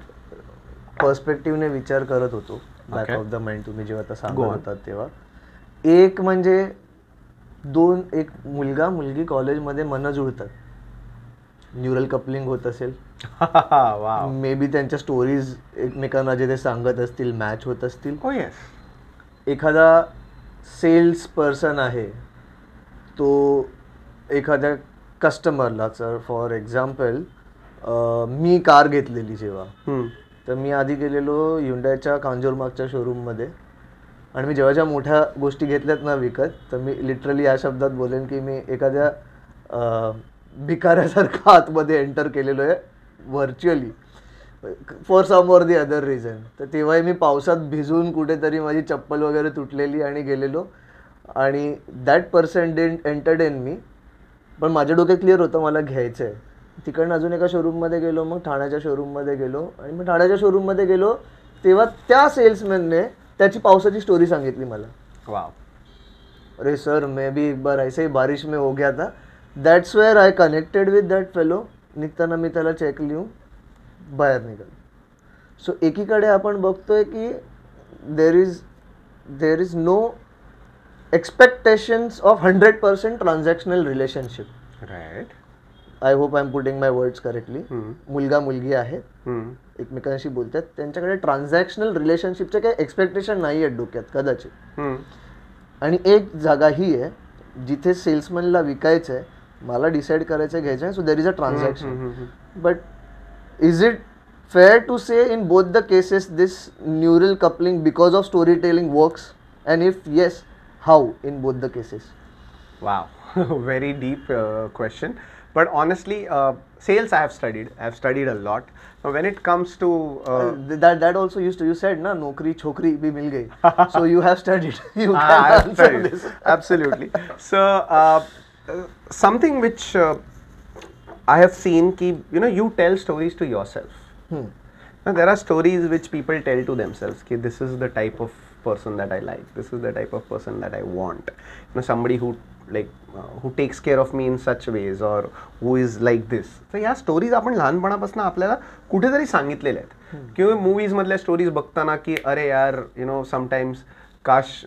पर्स्पेक्टिव्हने विचार करत होतो. बॅक ऑफ द माइंड तुम्ही जेव्हा आता सांगत होतात तेव्हा. एक म्हणजे एक मुलगा मुलगी कॉलेजमध्ये मन जुळतात, न्यूरल कपलिंग होत असेल. मे बी त्यांच्या स्टोरीज एकमेकांना जे ते सांगत असतील मॅच होत असतील. एखादा सेल्स पर्सन आहे, तो एखाद्या कस्टमरला, फॉर एक्झाम्पल मी कार घेतलेली जेव्हा, तर मी आधी गेलेलो Hyundaiच्या कांजूरमार्गच्या शोरूममध्ये. आणि मी जेव्हा मोठ्या गोष्टी घेतल्यात ना विकत, तर मी लिटरली या शब्दात बोलेन की मी एखाद्या भिकाऱ्यासारखं आतमध्ये एंटर केलेलो आहे virtually, for some or the other reason. तर तेव्हाही मी पावसात भिजून कुठेतरी माझी चप्पल वगैरे तुटलेली आणि गेलेलो. आणि that person didn't entertain me, पण माझ्या डोक्यात क्लिअर होतं मला घ्यायचं आहे. तिकडनं अजून एका शोरूममध्ये गेलो, मग ठाण्याच्या शोरूममध्ये गेलो. आणि मग ठाण्याच्या शोरूममध्ये गेलो तेव्हा त्या सेल्समॅनने त्याची पावसाची स्टोरी सांगितली मला. वाव. अरे सर, मे बी एक बार ऐसे ही बारिश में हो गया था. That's where I connected with that fellow. निघताना मी त्याला चेक लिहून बाहेर निघालो. सो एकीकडे आपण बघतोय की there is no expectations of 100% transactional relationship. Right. I hope I am putting my words correctly. मुलगा मुलगी आहेत, एकमेकांशी बोलतात, त्यांच्याकडे ट्रान्झॅक्शनल रिलेशनशिपचे काही एक्सपेक्टेशन नाही आहेत डोक्यात कदाचित. आणि एक जागा ही आहे जिथे सेल्समॅनला विकायचं आहे, मला डिसाईड करायचं घ्यायचं आहे. So there is a transaction. But is it fair to say in both the cases this neural coupling because of storytelling works, and if yes, how in both the cases? Wow. Very deep question. But honestly, sales I have studied a lot. Now when it comes to that also used to, you said na nokri chokri bhi mil gayi, so you have studied. You can I have answer studied. this. Absolutely. So something which I have seen ki, you tell stories to yourself. Now, there are stories which people tell to themselves ki this is the type of person that I like, this is the type of person that I want, somebody who who takes care of me in such ways or who is like this. So ह्या stories आपण लहानपणापासून आपल्याला कुठेतरी सांगितलेल्या आहेत किंवा movies मधल्या stories बघताना की अरे यार समटाइम्स काश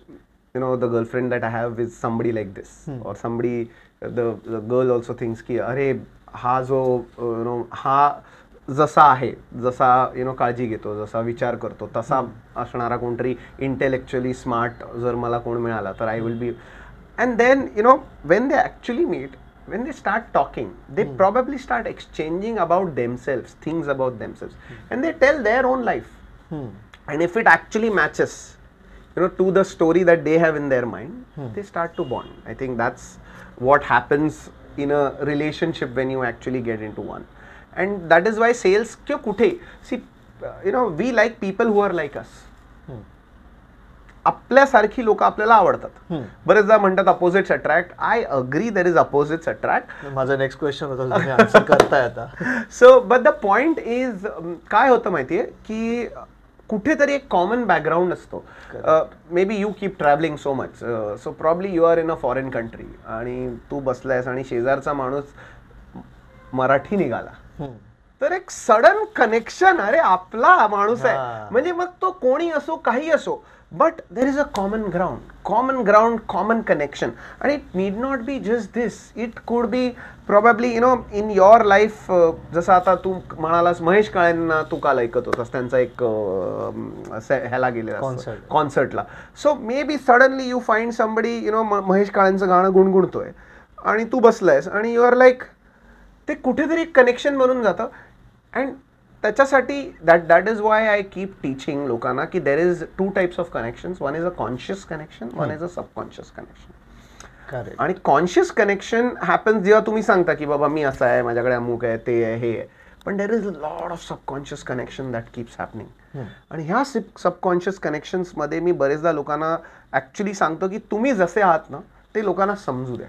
the girlfriend that I have is somebody like this, or somebody, the girl also thinks की अरे हा जो हा जसा आहे, जसा काळजी घेतो, जसा विचार करतो, तसा असणारा कोणतरी इंटेलेक्च्युअली स्मार्ट जर मला कोण मिळाला तर I will be. And then when they actually meet, when they start talking, they probably start exchanging about themselves, things about themselves, and they tell their own life. And if it actually matches to the story that they have in their mind, they start to bond. I think that's what happens in a relationship when you actually get into one. And that is why sales kyo kuthe, see, we like people who are like us. आपल्यासारखी लोक आपल्याला आवडतात. बरेचदा म्हणतात opposites attract. I agree, there is opposites attract. माझा next question होता, तुम्ही answer करताय आता. So but the point is काय होतं माहितीये की कुठेतरी एक कॉमन बॅकग्राऊंड असतो. May be you keep travelling so much, so probably you are in a foreign country आणि तू बसलायस आणि शेजारचा माणूस मराठी निघाला, तर एक सडन कनेक्शन, अरे आपला माणूस आहे. म्हणजे मग तो कोणी असो, काही असो, but there is a common ground, common connection, and it need not be just this. It could be probably in your life, जसं आता तू म्हणालास महेश काळेंना तू काल ऐकत होतास, त्यांचा एक ह्याला गेलेला कॉन्सर्टला. So maybe suddenly you find somebody Mahesh काळेंचं गाणं गुणगुणतोय आणि तू बसलायस आणि यू आर लाईक, ते कुठेतरी कनेक्शन बनून जातं. अँड त्याच्यासाठी that is why I keep teaching लोकांना की there is two types of connections. One is a conscious connection, one is a subconscious connection. आणि कॉन्शियस कनेक्शन हॅपन्स जेव्हा तुम्ही सांगता की बाबा मी असं आहे, माझ्याकडे अमुक आहे, ते आहे, हे आहे. पण there is lot of subconscious connection that keeps happening. आणि ह्या सबकॉन्शियस कनेक्शन्समध्ये मी बरेचदा लोकांना ॲक्च्युली सांगतो की तुम्ही जसे आहात ना ते लोकांना समजू द्या.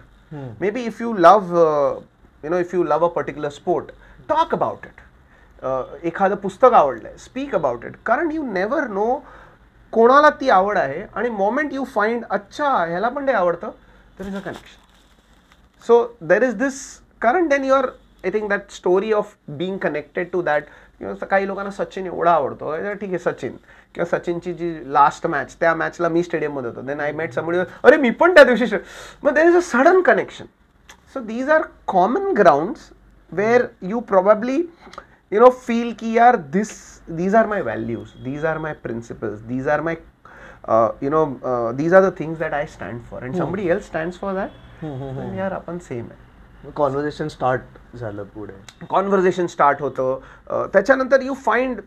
May be if you love a particular sport, talk about it. एखादं पुस्तक आवडलंय, स्पीक अबाउट इट. कारण यू नेवर नो कोणाला ती आवड आहे आणि मोमेंट यू फाइंड अच्छा ह्याला पण ते आवडतं, there is a connection. So there is this, कारण then you are, I think that story of being connected to that. काही लोकांना सचिन एवढा आवडतो, ठीक आहे सचिन, किंवा सचिनची जी लास्ट मॅच, त्या मॅचला मी स्टेडियममध्ये होतो, देन आय मेट समबडी, अरे मी पण त्या दिवशी, मग there is a sudden connection. So these are common grounds where you probably feel ki yaar these are my values, these are my principles, these are my these are the things that I stand for, and somebody else stands for that, and yaar apan same hai. Conversation start झालं, पुढे conversation start होतं. त्याच्यानंतर you find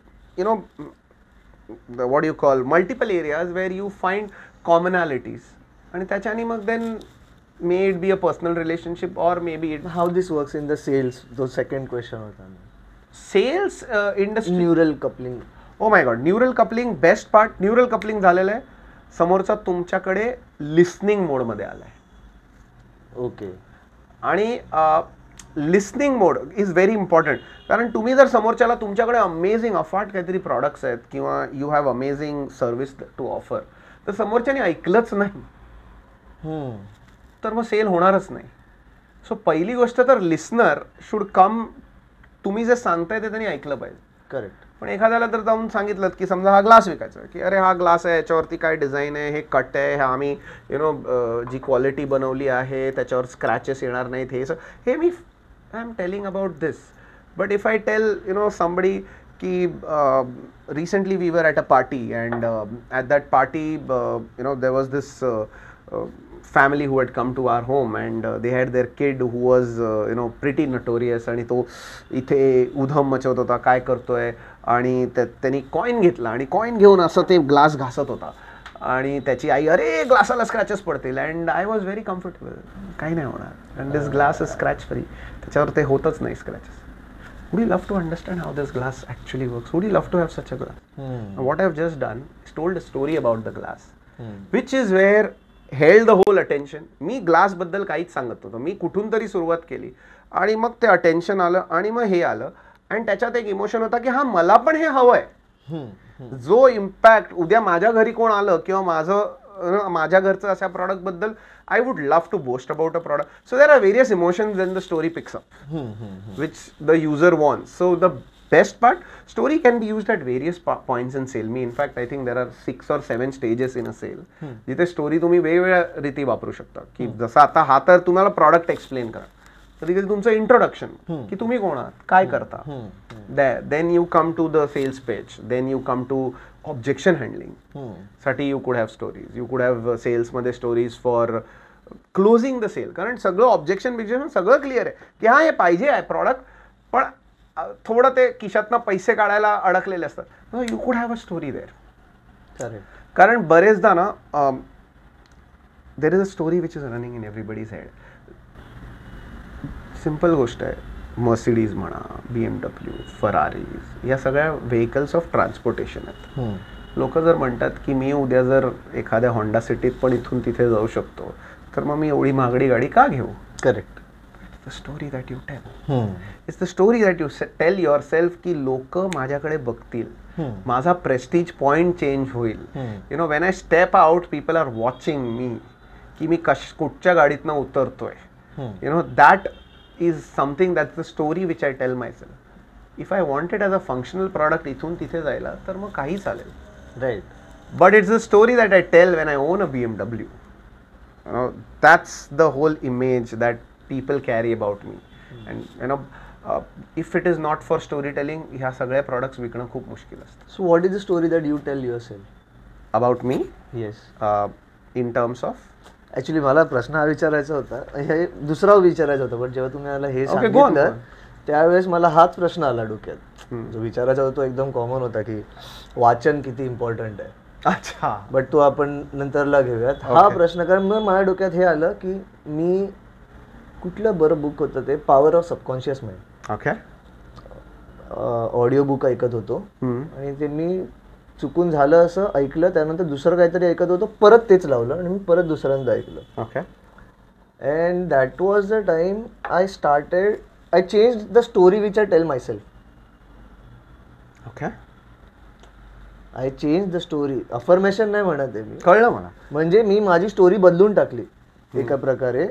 what you call multiple areas where you find commonalities, आणि त्याच्याने मग then may it be a personal relationship or maybe it. How this works in the sales, जो second question होता ना. Sales industry, neural coupling. Oh my god, neural coupling best part. Neural coupling झालेलं आहे, समोरचा तुमच्याकडे listening मोडमध्ये आलाय. Okay. आणि listening mode is very important. कारण तुम्ही जर समोरच्याला तुमच्याकडे अमेझिंग अफाट काहीतरी प्रॉडक्ट्स आहेत किंवा you have amazing service to offer, तर समोरच्याने ऐकलंच नाही तर मग सेल होणारच नाही. सो पहिली गोष्ट तर लिस्नर शुड कम, तुम्ही जे सांगताय ते त्यांनी ऐकलं पाहिजे. करेक्ट. पण एखाद्याला तर जाऊन सांगितलं की समजा हा ग्लास विकायचा आहे, की अरे हा ग्लास आहे, याच्यावरती काय डिझाईन आहे, हे कट आहे, हा आम्ही जी क्वालिटी बनवली आहे त्याच्यावर स्क्रॅचेस येणार नाहीत, हे मी I am telling about this. But if I tell somebody की recently we were at a party and at that party there was this family who had come to our home and they had their kid who was pretty notorious, आणि तो इथे उधम मचवत होता, काय करतोय, आणि त्यांनी coin घेतला आणि कॉईन घेऊन असं ते ग्लास घासत होता आणि त्याची आई, अरे ग्लासाला स्क्रॅचेस पडतील. And I was very comfortable, काही नाही होणार, and this glass is scratch free, त्याच्यावर ते होतच नाही scratches. would you love to understand how this glass actually works? Would you love to have such a glass? And what I've just done is told a story about the glass, which is where held the whole attention. Me glass बद्दल काहीच सांगत नव्हतो, मी कुठून तरी सुरुवात केली आणि मग ते अटेन्शन आलं आणि मग हे आलं आणि त्याच्यात एक इमोशन होता की हा मला पण हे हवंय. जो इम्पॅक्ट उद्या माझ्या घरी कोण आलं किंवा माझ्या घरचं अशा प्रॉडक्ट बद्दल I would love to boast about a product. So there are various emotions when the story picks up, which the user wants. So the best part, story can be used at various points in sale. In fact, I think there are 6 or 7 stages in a sale. जिथे story तुम्ही वेगवेगळ्या रीती वापरू शकता. की जसं आता हा तर तुम्हाला प्रॉडक्ट एक्सप्लेन करा. कधी कधी तुमचं इंट्रोडक्शन की तुम्ही कोण आहात, काय करता. Then you come to the sales pitch. Then you come to objection handling. साठी you could have stories. You could have sales मध्ये stories for closing the sale. कारण सगळं ऑब्जेक्शन सगळं क्लिअर आहे की हा हे पाहिजे आहे प्रॉडक्ट, पण थोडं ते खिशातनं पैसे काढायला अडकलेले असतात. You could have a story there. कारण बरेचदा ना देर is a story which is running in everybody's head. Simple गोष्ट आहे, मर्सिडीज म्हणा, BMW, फरारीज, या सगळ्या व्हेकल्स ऑफ ट्रान्सपोर्टेशन आहेत. लोक जर म्हणतात की मी उद्या जर एखाद्या होंडा सिटीत पण इथून तिथे जाऊ शकतो, तर मग मी एवढी महागडी गाडी का घेऊ. Correct. The story that you tell, it's the story that you tell yourself की लोक माझ्याकडे बघतील, माझा प्रेस्टीज पॉइंट चेंज होईल. You know, when I step out people are watching me, की मी कुठच्या गाडीतनं उतरतोय. You know, that is something, that's the story which I tell myself. If I want it as a functional product इथून तिथे जायला तर मग काही चालेल. Right. But it's the story that I tell when I own a BMW. You know, that's the whole image that people carry about me. And you know, if it is not for storytelling, ह्या सगळ्या products विकणं खूप मुश्किल असतं. So what is the story that you tell yourself? About me? Yes. In terms of? Actually मला प्रश्न हा विचारायचा होता, हे दुसरा विचारायचा होता, पण जेव्हा तुम्ही मला हे सांगितलं त्यावेळेस मला हाच प्रश्न आला डोक्यात. जो विचारायचा होता तो एकदम कॉमन होता की वाचन किती इम्पॉर्टंट आहे. अच्छा. बट तो आपण नंतरला घेऊयात. हा प्रश्न, कारण मग माझ्या डोक्यात हे आलं की मी कुठलं बरं बुक होतं ते, power of subconscious mind. Okay. Audio book ऐकत होतो आणि ते मी चुकून झालं असं ऐकलं, त्यानंतर दुसरं काहीतरी ऐकत होतो, परत तेच लावलं आणि मी परत दुसऱ्यांदा ऐकलं. Okay. And that was the time I change the story which I tell my self. Okay. I change the story. Affirmation नाही म्हणत आहे मी, कळलं मला. म्हणजे मी माझी स्टोरी बदलून टाकली एका प्रकारे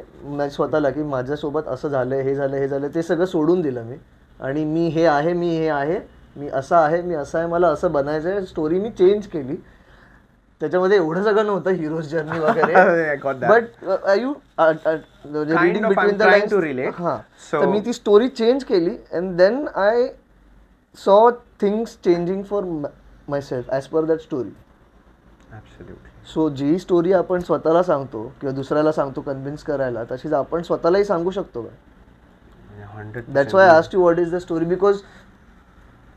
स्वतःला, की माझ्यासोबत असं झालं, हे झालं, हे झालं, ते सगळं सोडून दिलं मी. आणि मी हे आहे, मी हे आहे, मी असा आहे, मी असं आहे, मला असं बनायचं आहे. स्टोरी मी चेंज केली. त्याच्यामध्ये एवढं सगळं नव्हतं, हिरोज जर्नी वगैरे, but you reading between the lines. हां, तर मी ती स्टोरी चेंज केली and then I saw things changing for myself as per that story. So जी स्टोरी आपण स्वतःला सांगतो किंवा दुसऱ्याला सांगतो कन्व्हिन्स करायला, तशीच आपण स्वतःलाही सांगू शकतो का. That's why I asked you what is the story, because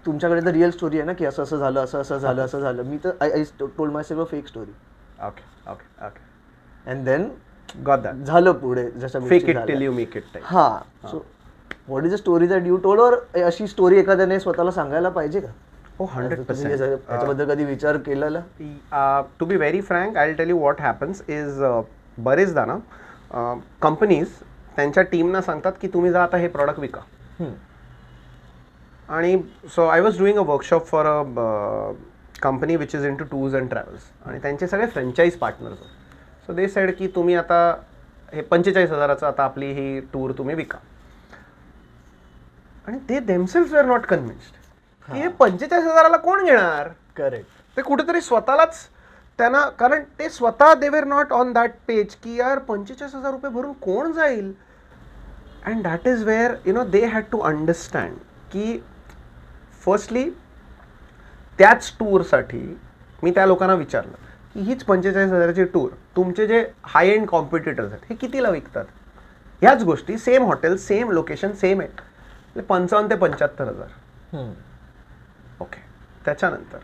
तुमच्याकडे तर रिअल स्टोरी आहे ना, की असं असं झालं, असं असं झालं, असं झालं. मी तर I told myself a fake story. Okay. Okay. Okay. And then got that. झालं पुढे जशा fake it till you make it. हां. So what is the story that you told, और अशी स्टोरी एखाद्याने स्वतःला सांगायला पाहिजे का. Oh, 100%. याच्याबद्दल कधी विचार केलेला. To be very frank, I will tell you what happens is, बरेचदा ना कंपनीज त्यांच्या टीमना सांगतात की तुम्ही जा आता हे प्रॉडक्ट विका. आणि so I was doing a workshop for a company which is into tours and travels, आणि त्यांचे सगळे फ्रँचाईज पार्टनर्स होते. सो दे सेड की तुम्ही आता हे 45,000चं आता आपली ही टूर तुम्ही विका. आणि ते देमसेल्व्स वर नॉट कन्व्हिन्स्ड की हे 45,000ला कोण घेणार. करेक्ट. ते कुठेतरी स्वतःलाच त्यांना, कारण ते स्वतः दे were not on that page की यार 45,000 रुपये भरून कोण जाईल. And that is where you know they had to understand की फर्स्टली त्याच टूरसाठी मी त्या लोकांना विचारलं की हीच 45,000ची टूर तुमचे जे हाय एंड कॉम्पिटिटर्स आहेत हे कितीला विकतात. ह्याच गोष्टी same hotel, same location, same आहे, 55,000 ते 75,000. ओके. त्याच्यानंतर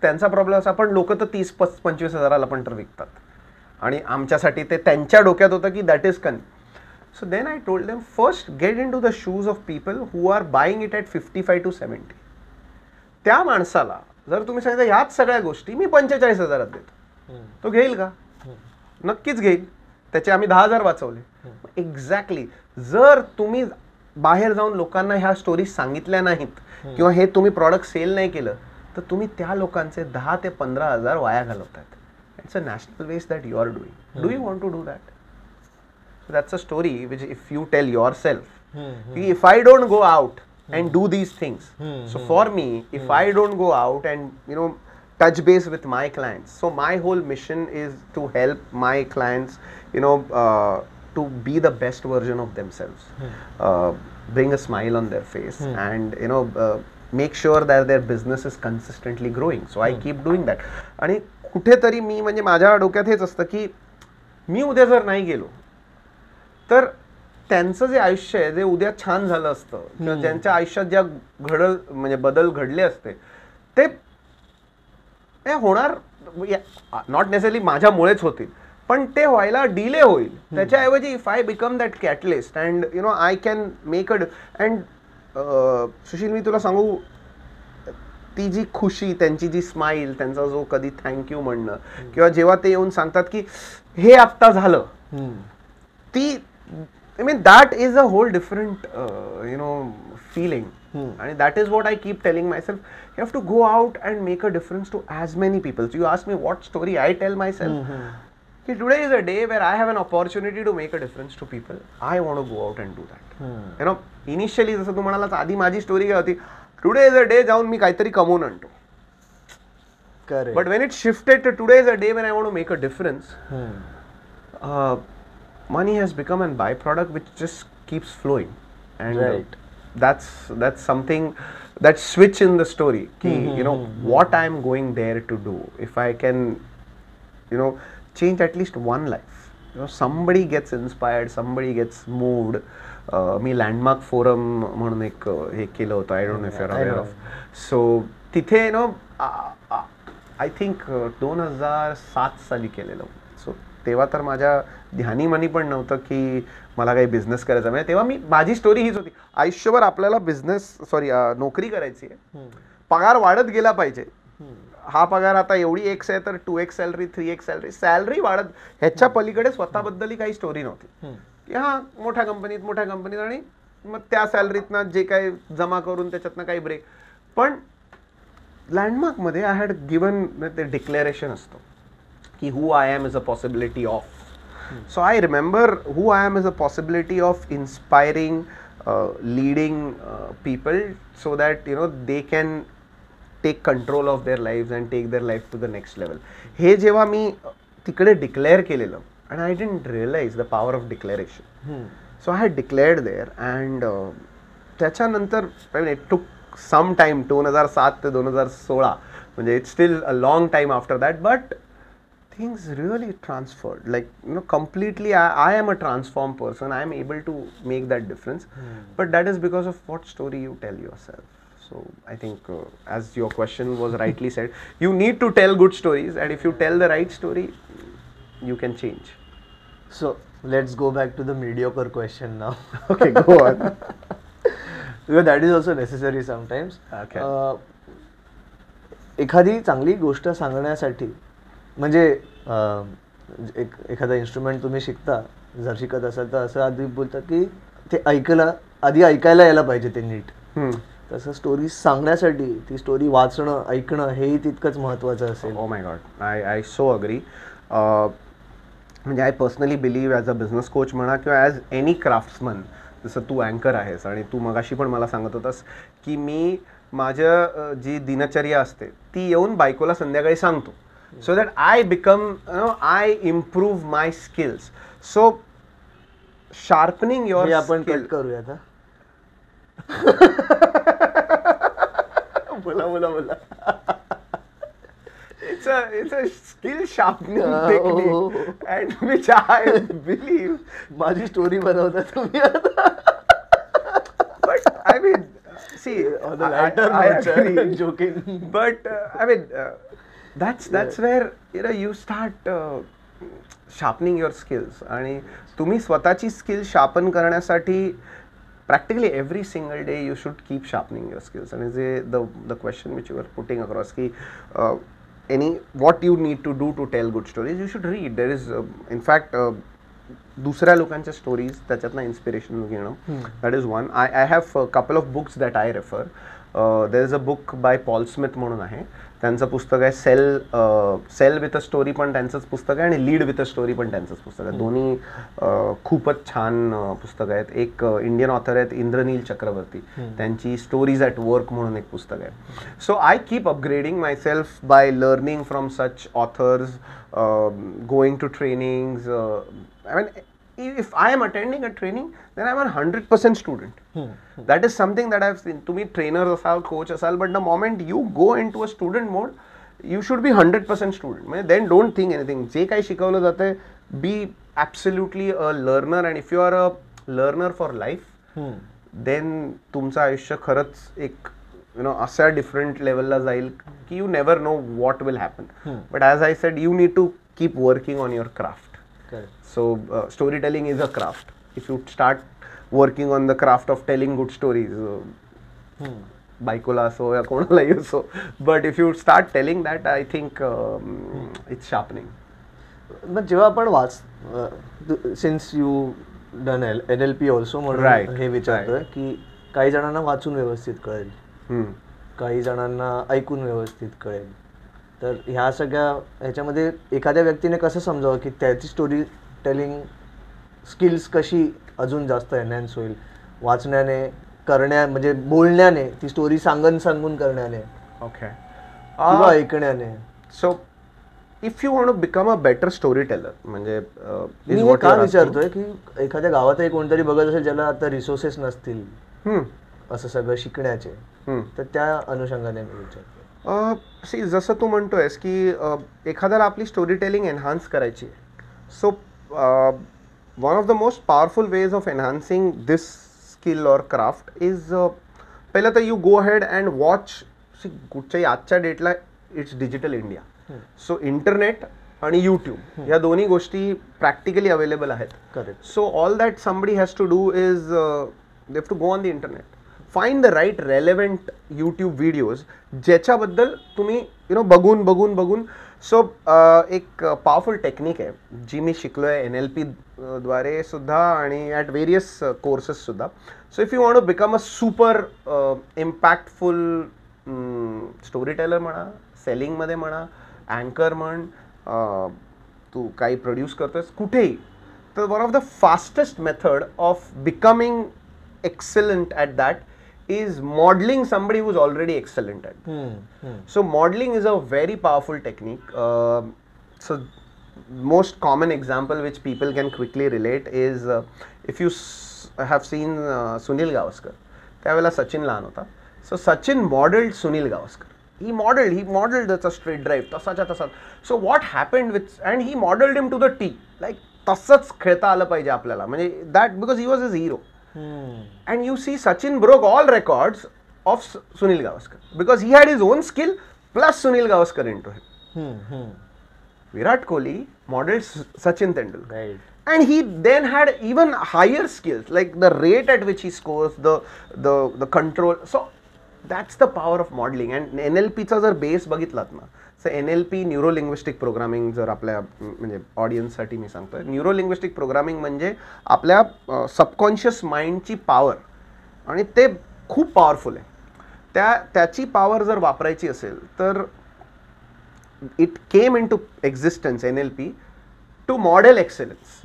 त्यांचा प्रॉब्लेम असा, पण लोक तर 30-25,000ला पण तर विकतात, आणि आमच्यासाठी ते त्यांच्या डोक्यात होतं की that is So then I told them, first get into the shoes of people who are buying it at 55 to 70. त्या माणसाला जर तुम्ही सांगितलं ह्याच सगळ्या गोष्टी मी 45,000 देतो, तो घेईल का? नक्कीच घेईल. त्याचे आम्ही 10,000 वाचवले. एक्झॅक्टली जर तुम्ही बाहेर जाऊन लोकांना ह्या स्टोरी सांगितल्या नाहीत किंवा हे तुम्ही प्रॉडक्ट सेल नाही केलं तर तुम्ही त्या लोकांचे 10 ते 15,000 वाया घालवतायत. It's a national waste that you are doing. Do you want to do that? So that's a story which if you tell yourself, if I don't go out and do these things, so for me, if I don't go out and touch base with my clients, so my whole mission is to help my clients, to be the best version of themselves, bring a smile on their face, and make sure that their business is consistently growing. So I keep doing that. आणि कुठेतरी मी म्हणजे माझ्या डोक्यात हेच असतं की मी उद्या जर नाही गेलो तर त्यांचं जे आयुष्य आहे जे उद्या छान झालं असतं किंवा ज्यांच्या आयुष्यात ज्या म्हणजे बदल घडले असते ते होणार नॉट नेसेसरली माझ्यामुळेच होतील पण ते व्हायला डिले होईल. त्याच्याऐवजी if I become that catalyst and I can make and Sushil मी तुला सांगू ती जी खुशी त्यांची जी स्माईल त्यांचा जो कधी थँक्यू म्हणणं किंवा जेव्हा ते येऊन सांगतात की हे आत्ता झालं ती I mean that is a whole different feeling, and that is what I keep telling myself. You have to go out and make a difference to as many people. So you ask me what story I tell myself. Today is a day where I have an opportunity to make a difference to people. I want to go out and do that. Initially जसं तू म्हणालास आधी माझी story काय होती, today is a day जाऊन मी काहीतरी कमवून आणतो. Correct. But when it shifted to today is a day when I want to make a difference. Money has become a byproduct which just keeps flowing, and right. That's something, that switch in the story. What I am going there to do. If I can, change at least one life. Somebody gets inspired, somebody gets moved. मी landmark forum म्हणून एक हे केलं होतं. I don't know if you are aware of. So तिथे I think 2007 साली केलेलं. So तेव्हा तर माझ्या ध्यानीमनी पण नव्हतं की मला काही बिझनेस करायचा. म्हणजे तेव्हा माझी स्टोरी हीच होती, आयुष्यभर आपल्याला नोकरी करायची आहे, पगार वाढत गेला पाहिजे. हा पगार आता एवढी एक्स आहे तर 2x सॅलरी 3x सॅलरी वाढत, ह्याच्या पलीकडे स्वतःबद्दलही काही स्टोरी नव्हती की हा मोठ्या कंपनीत आणि मग त्या सॅलरीतनं जे काही जमा करून त्याच्यातनं काही ब्रेक. पण लँडमार्कमध्ये आय हॅड गिवन ते डिक्लेरेशन असतं की who I am is a possibility of. So I remember who I am is a possibility of inspiring, leading people so that they can take control of their lives and take their life to the next level. हे जेव्हा मी तिकडे declare केलेलं and I didn't realize the power of declaration. So I had declared there and त्याच्यानंतर it took some time 2007 ते 2016 म्हणजे it's still a long time after that, but things really transferred, like completely. I am a transformed person. I am able to make that difference, but that is because of what story you tell yourself. So I think as your question was rightly said, you need to tell good stories, and if you tell the right story you can change. So let's go back to the mediocre question now. Okay, go on. Because that is also necessary sometimes. Okay. एखादी चांगली गोष्ट सांगण्यासाठी म्हणजे एखादा instrument तुम्ही शिकता, जर शिकत असाल तर असं आधी बोलतात की ते आधी ऐकायला यायला पाहिजे ते नीट. तसं स्टोरी सांगण्यासाठी ती स्टोरी वाचणं ऐकणं हेही तितकंच महत्त्वाचं असेल. Oh my god, I so agree. म्हणजे I personally believe as a business coach म्हणा किंवा ॲज एनी क्राफ्ट्समन, जसं तू अँकर आहेस आणि तू मगाशी पण मला सांगत होतास की मी माझं जी दिनचर्या असते ती येऊन बायकोला संध्याकाळी सांगतो. So that I become, I improve my skills. So sharpening your skill. आपण skill. करूया आता. बोला. It's a skill sharpening technique, and which I believe. माझी स्टोरी बनवता तुम्ही आता. But I mean, see, on the latter note, I'm joking. But I mean. That's where you start sharpening your skills. आणि तुम्ही स्वतःची स्किल शार्पन करण्यासाठी practically every single day you should keep sharpening your skills. आणि जे the question which you are putting across की what you need to do to tell good stories, you should read. There is in fact दुसऱ्या लोकांच्या stories त्याच्यातनं inspiration घेणं, that is one. I have couple of books that I refer. There is a book by Paul Smith म्हणून आहे, त्यांचं पुस्तक आहे sale with a story पण त्यांचंच पुस्तक आहे, आणि लीड विथ अ स्टोरी पण त्यांचंच पुस्तक आहे. दोन्ही खूपच छान पुस्तकं आहेत. एक इंडियन ऑथर आहेत इंद्रनील चक्रवर्ती, त्यांची स्टोरीज ॲट वर्क म्हणून एक पुस्तक आहे. So I keep upgrading myself by learning from such authors, going to trainings. I mean, if I am attending a training, then I am a 100% student. That is something that I have seen. तुम्ही trainer असाल, coach असाल, but the moment you go into a student mode, you should be 100% student. म्हणजे then don't think anything. जे काही शिकवलं जातंय, be absolutely a learner, and if you are a learner for life, then तुमचं आयुष्य खरंच एक अशा डिफरंट लेवलला जाईल की you never know what will happen. But as I said, you need to keep working on your craft. So storytelling is a craft. If you start working on the craft of telling good stories, बायकोला असो या कोणालाही असो, but if you start telling that, I think it's sharpening. मग जेव्हा आपण since you done NLP also म्हणून हे विचारतोय की काही जणांना वाचून व्यवस्थित कळेल, काही जणांना ऐकून व्यवस्थित कळेल, तर ह्या सगळ्या ह्याच्यामध्ये एखाद्या व्यक्तीने कसं समजावं की त्याची स्टोरी टेलिंग स्किल्स कशी अजून जास्त एनहॅन्स होईल वाचण्याने, म्हणजे बोलण्याने, ती स्टोरी सांगून करण्याने, ओके, किंवा ऐकण्याने. So if you want to become a better story teller, म्हणजे मी का विचारतोय की एखाद्या गावातही कोणतरी बघत असेल ज्याला आता रिसोर्सेस नसतील असं सगळं शिकण्याचे, तर त्या अनुषंगाने मी विचारतो. सी, जसं तू म्हणतोयस की एखाद्याला आपली स्टोरी टेलिंग एनहान्स करायची आहे, so one of the most powerful ways of enhancing this skill और क्राफ्ट इज, पहिलं तर you go head and watch. See, कुठच्याही आजच्या डेटला it's digital India, so internet आणि यूट्यूब या दोन्ही गोष्टी प्रॅक्टिकली अवेलेबल आहेत. Correct. So all that somebody has to do is they have to go on the internet, find the right relevant YouTube videos ज्याच्याबद्दल तुम्ही बघून. सो एक powerful technique आहे जी मी शिकलो आहे NLP द्वारे सुद्धा आणि ॲट व्हेरियस कोर्सेस सुद्धा. So if you want to become a super impactful story teller म्हणा, सेलिंगमध्ये म्हणा, अँकर म्हण, तू काही प्रोड्यूस करतोयस कुठेही, तर one of the fastest method of becoming excellent at that is modeling somebody who's already excellent at it. So modeling is a very powerful technique. So most common example which people can quickly relate is if you have seen Sunil Gavaskar, त्यावेळेला सचिन लहान होता. So Sachin modeled Sunil Gavaskar. He modeled that's a straight drive, तसाच्या तसा. So what happened with, and he modeled him to the T, like तसंच खेळता आलं पाहिजे आपल्याला, म्हणजे that because he was his hero. And you see Sachin broke all records of Sunil Gavaskar because he had his own skill plus Sunil Gavaskar into him. Virat Kohli modeled Sachin Tendulkar, right, and he then had even higher skills, like the rate at which he scores, the control. So that's the power of modeling. And NLP चा जर base बघितलात ना, so NLP neuro linguistic programming, जर आपल्या म्हणजे ऑडियन्ससाठी मी सांगतोय, neuro linguistic programming म्हणजे आपल्या सबकॉन्शियस माइंडची पॉवर, आणि ते खूप पॉवरफुल आहे. त्याची पॉवर जर वापरायची असेल तर it came into existence NLP to model excellence.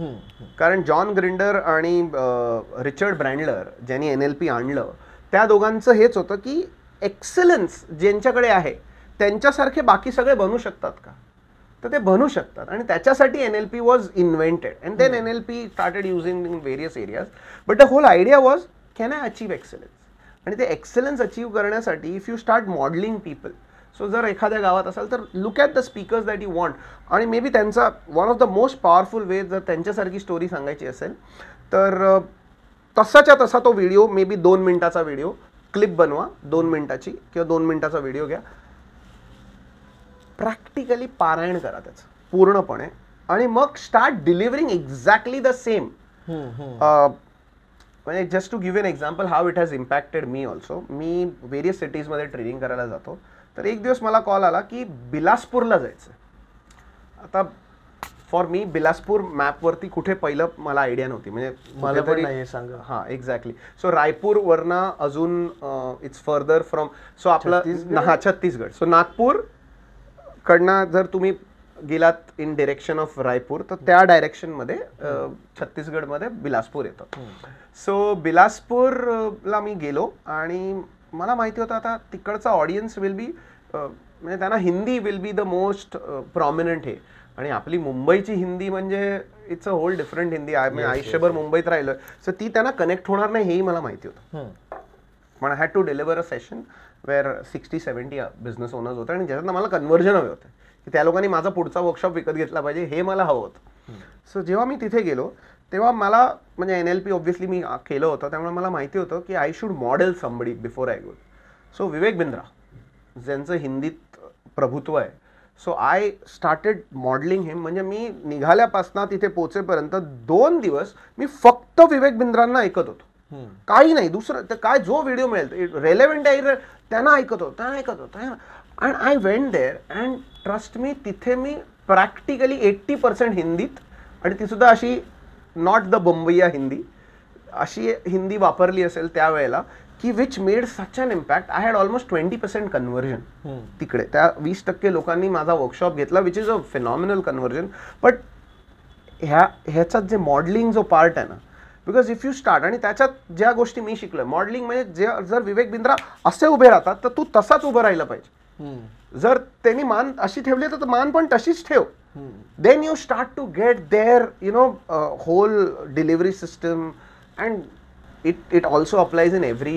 कारण जॉन ग्रिंडर आणि रिचर्ड ब्रँडलर ज्यांनी NLP आणलं, त्या दोघांचं हेच होतं की एक्सेलन्स ज्यांच्याकडे आहे त्यांच्यासारखे बाकी सगळे बनू शकतात का, तर ते बनू शकतात. आणि त्याच्यासाठी NLP was invented, and then NLP started using in various areas. But the whole idea was, can I achieve excellence? आणि ते एक्सेलन्स अचीव करण्यासाठी if you start modelling people, so जर एखाद्या गावात असाल तर look at the speakers that you want, आणि maybe त्यांचा one of the most powerful way, जर त्यांच्यासारखी स्टोरी सांगायची असेल तर तसाच्या तसा तो व्हिडिओ, मे बी 2 मिनिटाचा व्हिडिओ क्लिप बनवा, 2 मिनिटाची किंवा 2 मिनिटाचा व्हिडिओ घ्या, प्रॅक्टिकली पारायण करा त्याचं पूर्णपणे, आणि मग start delivering exactly the same. म्हणजे just to give an example how it has impacted me also. मी व्हेरियस सिटीजमध्ये ट्रेनिंग करायला जातो. तर एक दिवस मला कॉल आला की बिलासपूरला जायचं. आता फॉर मी बिलासपूर मॅपवरती कुठे पहिलं मला आयडिया नव्हती. म्हणजे मला पण नाही सांगा. हां एक्झॅक्टली. सो रायपूरवरनं अजून इट्स फर्दर फ्रॉम सो आपलं हां छत्तीसगड. सो नागपूर कडनं जर तुम्ही गेलात इन डिरेक्शन ऑफ रायपूर तर त्या डायरेक्शनमध्ये छत्तीसगडमध्ये बिलासपूर येतं. सो बिलासपूरला मी गेलो आणि मला माहिती होतं आता तिकडचा ऑडियन्स विल बी म्हणजे त्यांना Hindi will be the most prominent हे. आणि आपली मुंबईची हिंदी म्हणजे it's a whole different Hindi. आयुष्यभर मुंबईत राहिलं सो ती त्यांना कनेक्ट होणार नाही हेही मला माहिती होतं. पण I had to deliver a session where 60-70 business owners होते आणि ज्याच्यातनं मला कन्व्हर्जन हवे होते की त्या लोकांनी माझा पुढचा वर्कशॉप विकत घेतला पाहिजे हे मला हवं होतं. सो जेव्हा मी तिथे गेलो तेव्हा मला म्हणजे NLP ऑब्व्हियसली मी केलं होतं त्यामुळे मला माहिती होतं की I should model somebody before I go. So Vivek Bindra ज्यांचं हिंदीत प्रभुत्व आहे. So I started modelling him. म्हणजे मी निघाल्यापासून तिथे पोहोचेपर्यंत 2 दिवस मी फक्त विवेक बिंद्रांना ऐकत होतो. काही नाही दुसरं ते काय जो व्हिडिओ मिळेल रेलेव्हंट आहे त्यांना ऐकत होतो. And I went there and trust me तिथे मी प्रॅक्टिकली 80% हिंदीत आणि ती सुद्धा अशी नॉट द बंबईया हिंदी अशी हिंदी वापरली असेल त्यावेळेला की which made such an impact. I had almost 20% conversion तिकडे. त्या 20% लोकांनी माझा वर्कशॉप घेतला which is a phenomenal conversion. But ह्याच्यात जे मॉडेलिंग जो पार्ट आहे ना बिकॉज इफ यू स्टार्ट आणि त्याच्यात ज्या गोष्टी मी शिकलोय मॉडेलिंग म्हणजे जर विवेक बिंद्रा असे उभे राहतात तर तू तसाच उभं राहिलं पाहिजे. जर त्यांनी मान अशी ठेवली तर मान पण तशीच ठेव. Then you start to get their whole delivery system. And it also applies in every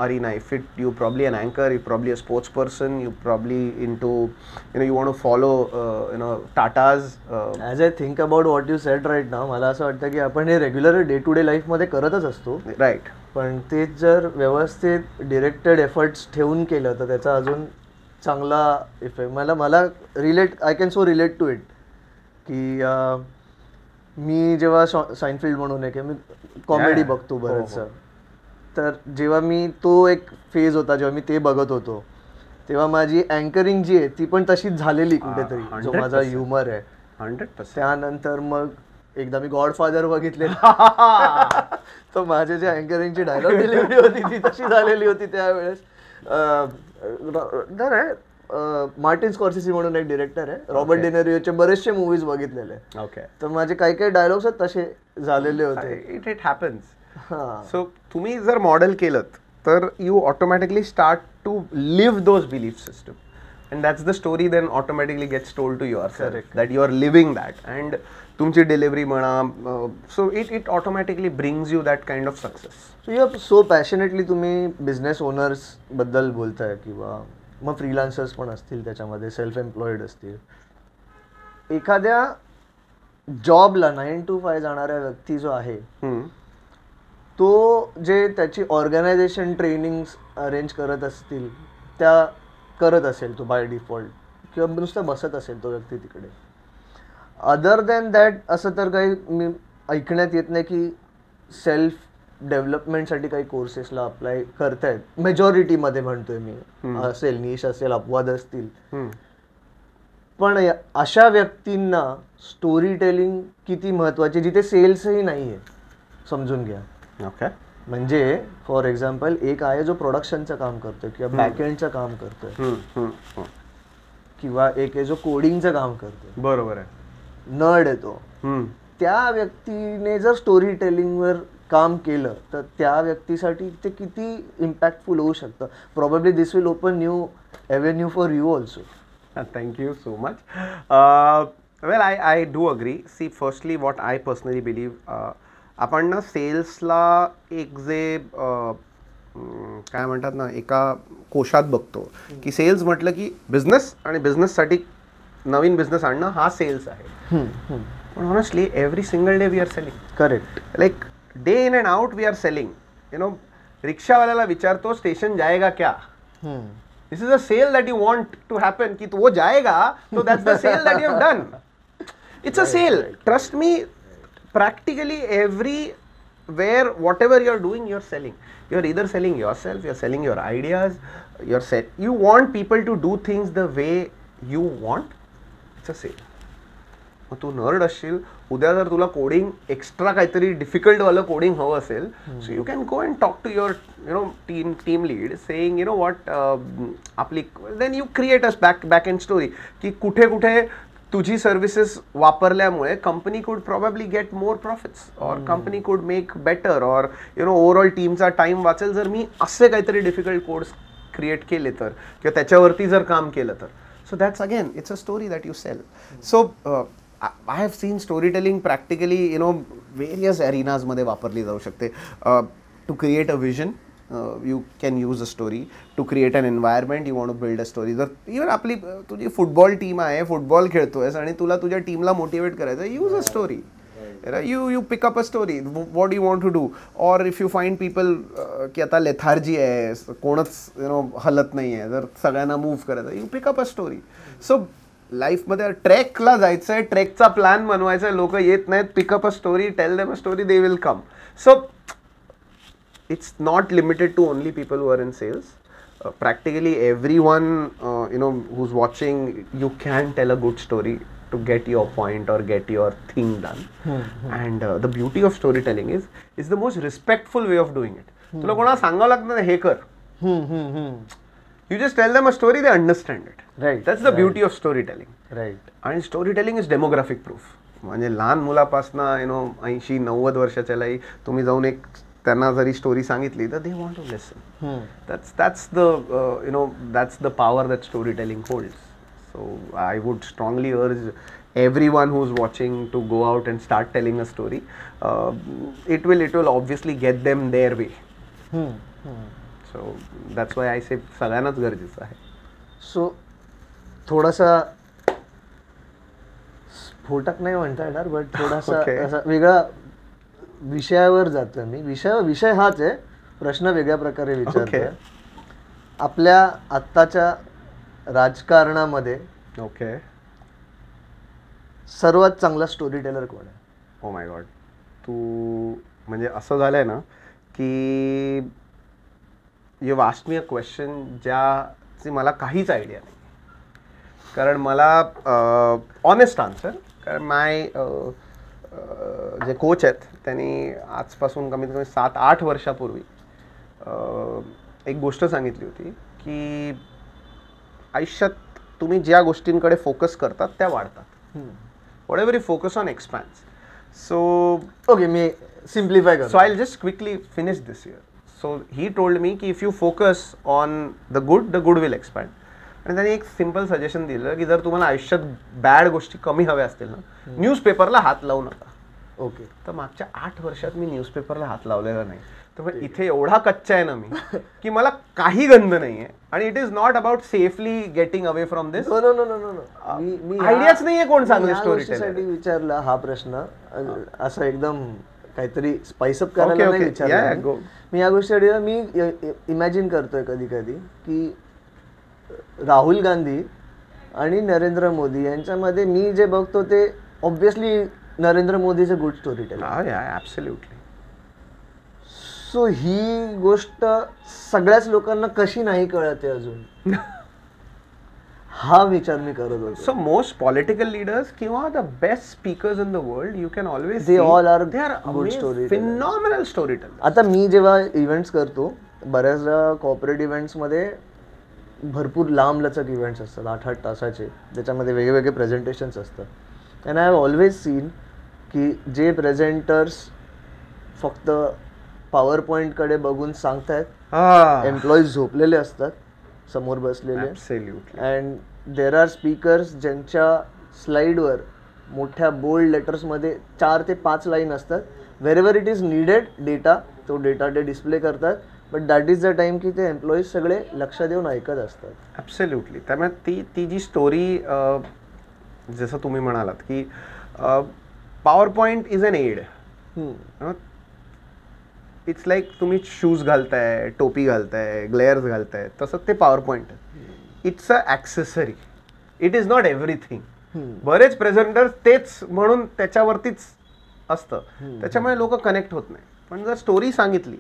arena. If you probably an anchor, you probably a sports person, you probably into you want to follow Tatas. As I think about what you said right now, मला असं वाटतं की आपण हे regular day to day life मध्ये करतच असतो. Right. पण तेच जर व्यवस्थित डिरेक्टेड एफर्ट्स ठेवून केलं तर त्याचा अजून चांगला इफेक्ट. मला relate I can so relate to it की मी जेव्हा साइनफील्ड म्हणून आहे की मी कॉमेडी बघतो बरंचसं. तर जेव्हा मी तो एक फेज होता जेव्हा मी ते बघत होतो तेव्हा माझी अँकरिंग जी आहे ती पण तशीच झालेली कुठेतरी जो माझा ह्युमर आहे 100%. त्यानंतर मग एकदा मी गॉडफादर बघितले तर माझे जे अँकरिंगची डायलॉग डिलिव्हरी होती ती तशी झालेली होती त्यावेळेस. मार्टिन स्कॉर्सेसी म्हणून एक डिरेक्टर आहे. रॉबर्ट डिनेरियोचे बरेचसे मूवीज बघितलेले. ओके. तर माझे काही डायलॉग्स तसे झालेले होते. It happens. सो तुम्ही जर मॉडेल केलं तर you automatically start to live those belief system and that's the story then automatically gets told to yourself that you are living that and तुमची डिलिव्हरी म्हणा. So it automatically brings you that kind of success. So you so passionately तुम्ही business owners बद्दल बोलताय किंवा मग freelancers पण असतील त्याच्यामध्ये सेल्फ एम्प्लॉईड असतील. एखाद्या जॉबला 9 to 5 जाणाऱ्या व्यक्ती जो आहे तो जे त्याची ऑर्गनायझेशन ट्रेनिंग्स अरेंज करत असतील त्या करत असेल तो बाय डिफॉल्ट किंवा नुसतं बसत असेल तो व्यक्ती तिकडे. अदर दॅन दॅट असं तर काही मी ऐकण्यात येत नाही की सेल्फ डेव्हलपमेंटसाठी काही कोर्सेसला अप्लाय करतायत मेजॉरिटीमध्ये म्हणतोय मी. असेल निश असेल अपवाद असतील. पण अशा व्यक्तींना स्टोरी टेलिंग किती महत्वाची जिथे सेल्सही नाही आहे समजून घ्या. ओके. म्हणजे फॉर एक्झाम्पल एक आहे जो प्रोडक्शनचं काम करतोय किंवा बॅकएंडचं काम करतोय किंवा एक आहे जो कोडिंगचं काम करतोय. बरोबर आहे. नर्ड आहे तो. त्या व्यक्तीने जर स्टोरी टेलिंगवर काम केलं तर त्या व्यक्तीसाठी ते किती इम्पॅक्टफुल होऊ शकतं. Probably this will open new avenue for you also. Thank you so much. Well I do agree. See firstly what I personally believe आपण ना सेल्सला एक जे काय म्हणतात ना एका कोशात बघतो की सेल्स म्हटलं की बिझनेस आणि बिझनेससाठी नवीन बिझनेस आणणं हा सेल्स आहे. पण honestly every single day we are selling. Correct. Like day in and out we are selling. रिक्षावाल्याला विचारतो स्टेशन जाएगा क्या. This is a sale that you want to happen कि वो जाएगा तो that's the sale that you have done. It's a sale. Trust me, practically everywhere, whatever you're doing, you're selling. You're either selling yourself, you're selling your ideas, you want people to do things the way you want. It's a sale. मग तू nerd असशील, उद्या जर तुला coding extra काहीतरी difficult वालं coding हवं असेल, so you can go and talk to your team lead saying what आपली, then you create a back end story की कुठे कुठे तुझी सर्व्हिसेस वापरल्यामुळे company could probably get more profits, और कंपनी कुड मेक बेटर, और ओव्हरऑल टीमचा time वाचेल जर मी असे काहीतरी डिफिकल्ट कोड्स क्रिएट केले तर, किंवा त्याच्यावरती जर काम केलं तर. So that's again it's a story that you sell. So I have seen storytelling practically, various arenas मध्ये वापरली जाऊ शकते. To create a vision, you can use a story. To create an environment, you want to build a story. जर even आपली तुझी football team आहे, football खेळतोयस आणि तुला तुझ्या टीमला मोटिवेट करायचं, use a story. You pick up a story. What do you want to do? Or if you find people की आता लेथार्जी आहे, कोणच हलत नाही आहे, जर सगळ्यांना मूव्ह करायचं, you pick up a story. So लाईफमध्ये ट्रेकला जायचं आहे, ट्रेकचा प्लॅन बनवायचा आहे, लोक येत नाहीत, pick up a story, tell them a story, they will come. So it's not limited to only people who are in sales. Practically everyone who's watching, you can tell a good story to get your point or get your thing done. And the beauty of storytelling is the most respectful way of doing it. तुला कोणाला सांगावं लागतं ना हे कर, you just tell them a story, they understand it. Right. That's the beauty of storytelling. Right. And storytelling is demographic proof. म्हणजे लहान मुलापासनं 80-90 वर्षाच्यालाही तुम्ही जाऊन एक त्यांना जरी स्टोरी सांगितली तर they want to listen. That's the power that storytelling holds. So I would strongly urge everyone who's watching to go out and start telling a story. It will obviously get them their way. So that's why I say सगळ्यांनाच गरजेचं आहे. So थोडासा स्फोटक नाही म्हणता येणार, but थोडासा असा वेगळा विषयावर जातोय मी. विषय हाच आहे, प्रश्न वेगळ्या प्रकारे विचारतोय. आपल्या आत्ताच्या राजकारणामध्ये सर्वात चांगला स्टोरी टेलर कोण आहे? ओ माय गॉड, तू म्हणजे असं झालंय ना की you asked me a question ज्याची मला काहीच आयडिया नाही. कारण मला ऑनेस्ट आन्सर, कारण जे कोच आहेत त्यांनी आजपासून कमीत कमी 7-8 वर्षापूर्वी एक गोष्ट सांगितली होती की आयुष्यात तुम्ही ज्या गोष्टींकडे फोकस करतात त्या वाढतात. Whatever you focus on expands. So okay, मी सिम्प्लिफाय करतो. So I will just quickly finish this here. So he told me की if you focus on the good will expand. आणि त्यांनी एक सिम्पल सजेशन दिलं की जर तुम्हाला आयुष्यात बॅड गोष्टी कमी हव्या असतील ना, न्यूजपेपरला हात लावू नका. ओके. तर मागच्या 8 वर्षात मी न्यूजपेपरला हात लावलेला नाही. तर इथे एवढा कच्चा आहे ना मी की मला काही गंध नाही आहे. आणि it is not about safely getting away from this. मी आयडियाच नाहीये कोण चांगले स्टोरी टेलर. विचारला हा प्रश्न असं एकदम काहीतरी स्पाइसअप करायला नाही विचारला मी. या गोष्टी मी इमॅजिन करतोय कधी कधी की राहुल गांधी आणि नरेंद्र मोदी यांच्यामध्ये मी जे बघतो ते ऑब्विसली नरेंद्र मोदीचे good story teller. Absolutely. So ही गोष्ट सगळ्याच लोकांना कशी नाही कळते अजून, हा विचार मी करत होतो. सो मोस्ट पॉलिटिकल लीडर्स किंवा the best speakers in the world you can always they all are good story, phenomenal story teller. आता मी जेव्हा इव्हेंट्स करतो, बऱ्याचदा कॉर्पोरेट इव्हेंट्समध्ये भरपूर लांब लचक इव्हेंट्स असतात, 8-8 तासाचे, ज्याच्यामध्ये वेगवेगळे प्रेझेंटेशन्स असतात. And I have always seen की जे प्रेझेंटर्स फक्त पॉवर पॉईंटकडे बघून सांगतायत, एम्प्लॉईज झोपलेले असतात समोर बसलेले. अँड देर आर स्पीकर्स ज्यांच्या स्लाईडवर मोठ्या बोल्ड लेटर्समध्ये 4 ते 5 लाईन असतात. Wherever it is needed data, तो डेटा ते डिस्प्ले करतात, but that is the time की ते एम्प्लॉईज सगळे लक्ष देऊन ऐकत असतात. ॲब्सोल्युटली. त्यामुळे ती जी स्टोरी, जसं तुम्ही म्हणालात की PowerPoint is an aid. It's like तुम्ही शूज घालताय, टोपी घालताय, ग्लेअर्स घालताय, तसं ते PowerPoint. It's an accessory, it is not everything. बरेच प्रेझेंटर्स तेच म्हणून त्याच्यावरतीच असतं, त्याच्यामुळे लोक कनेक्ट होत नाही. पण जर स्टोरी सांगितली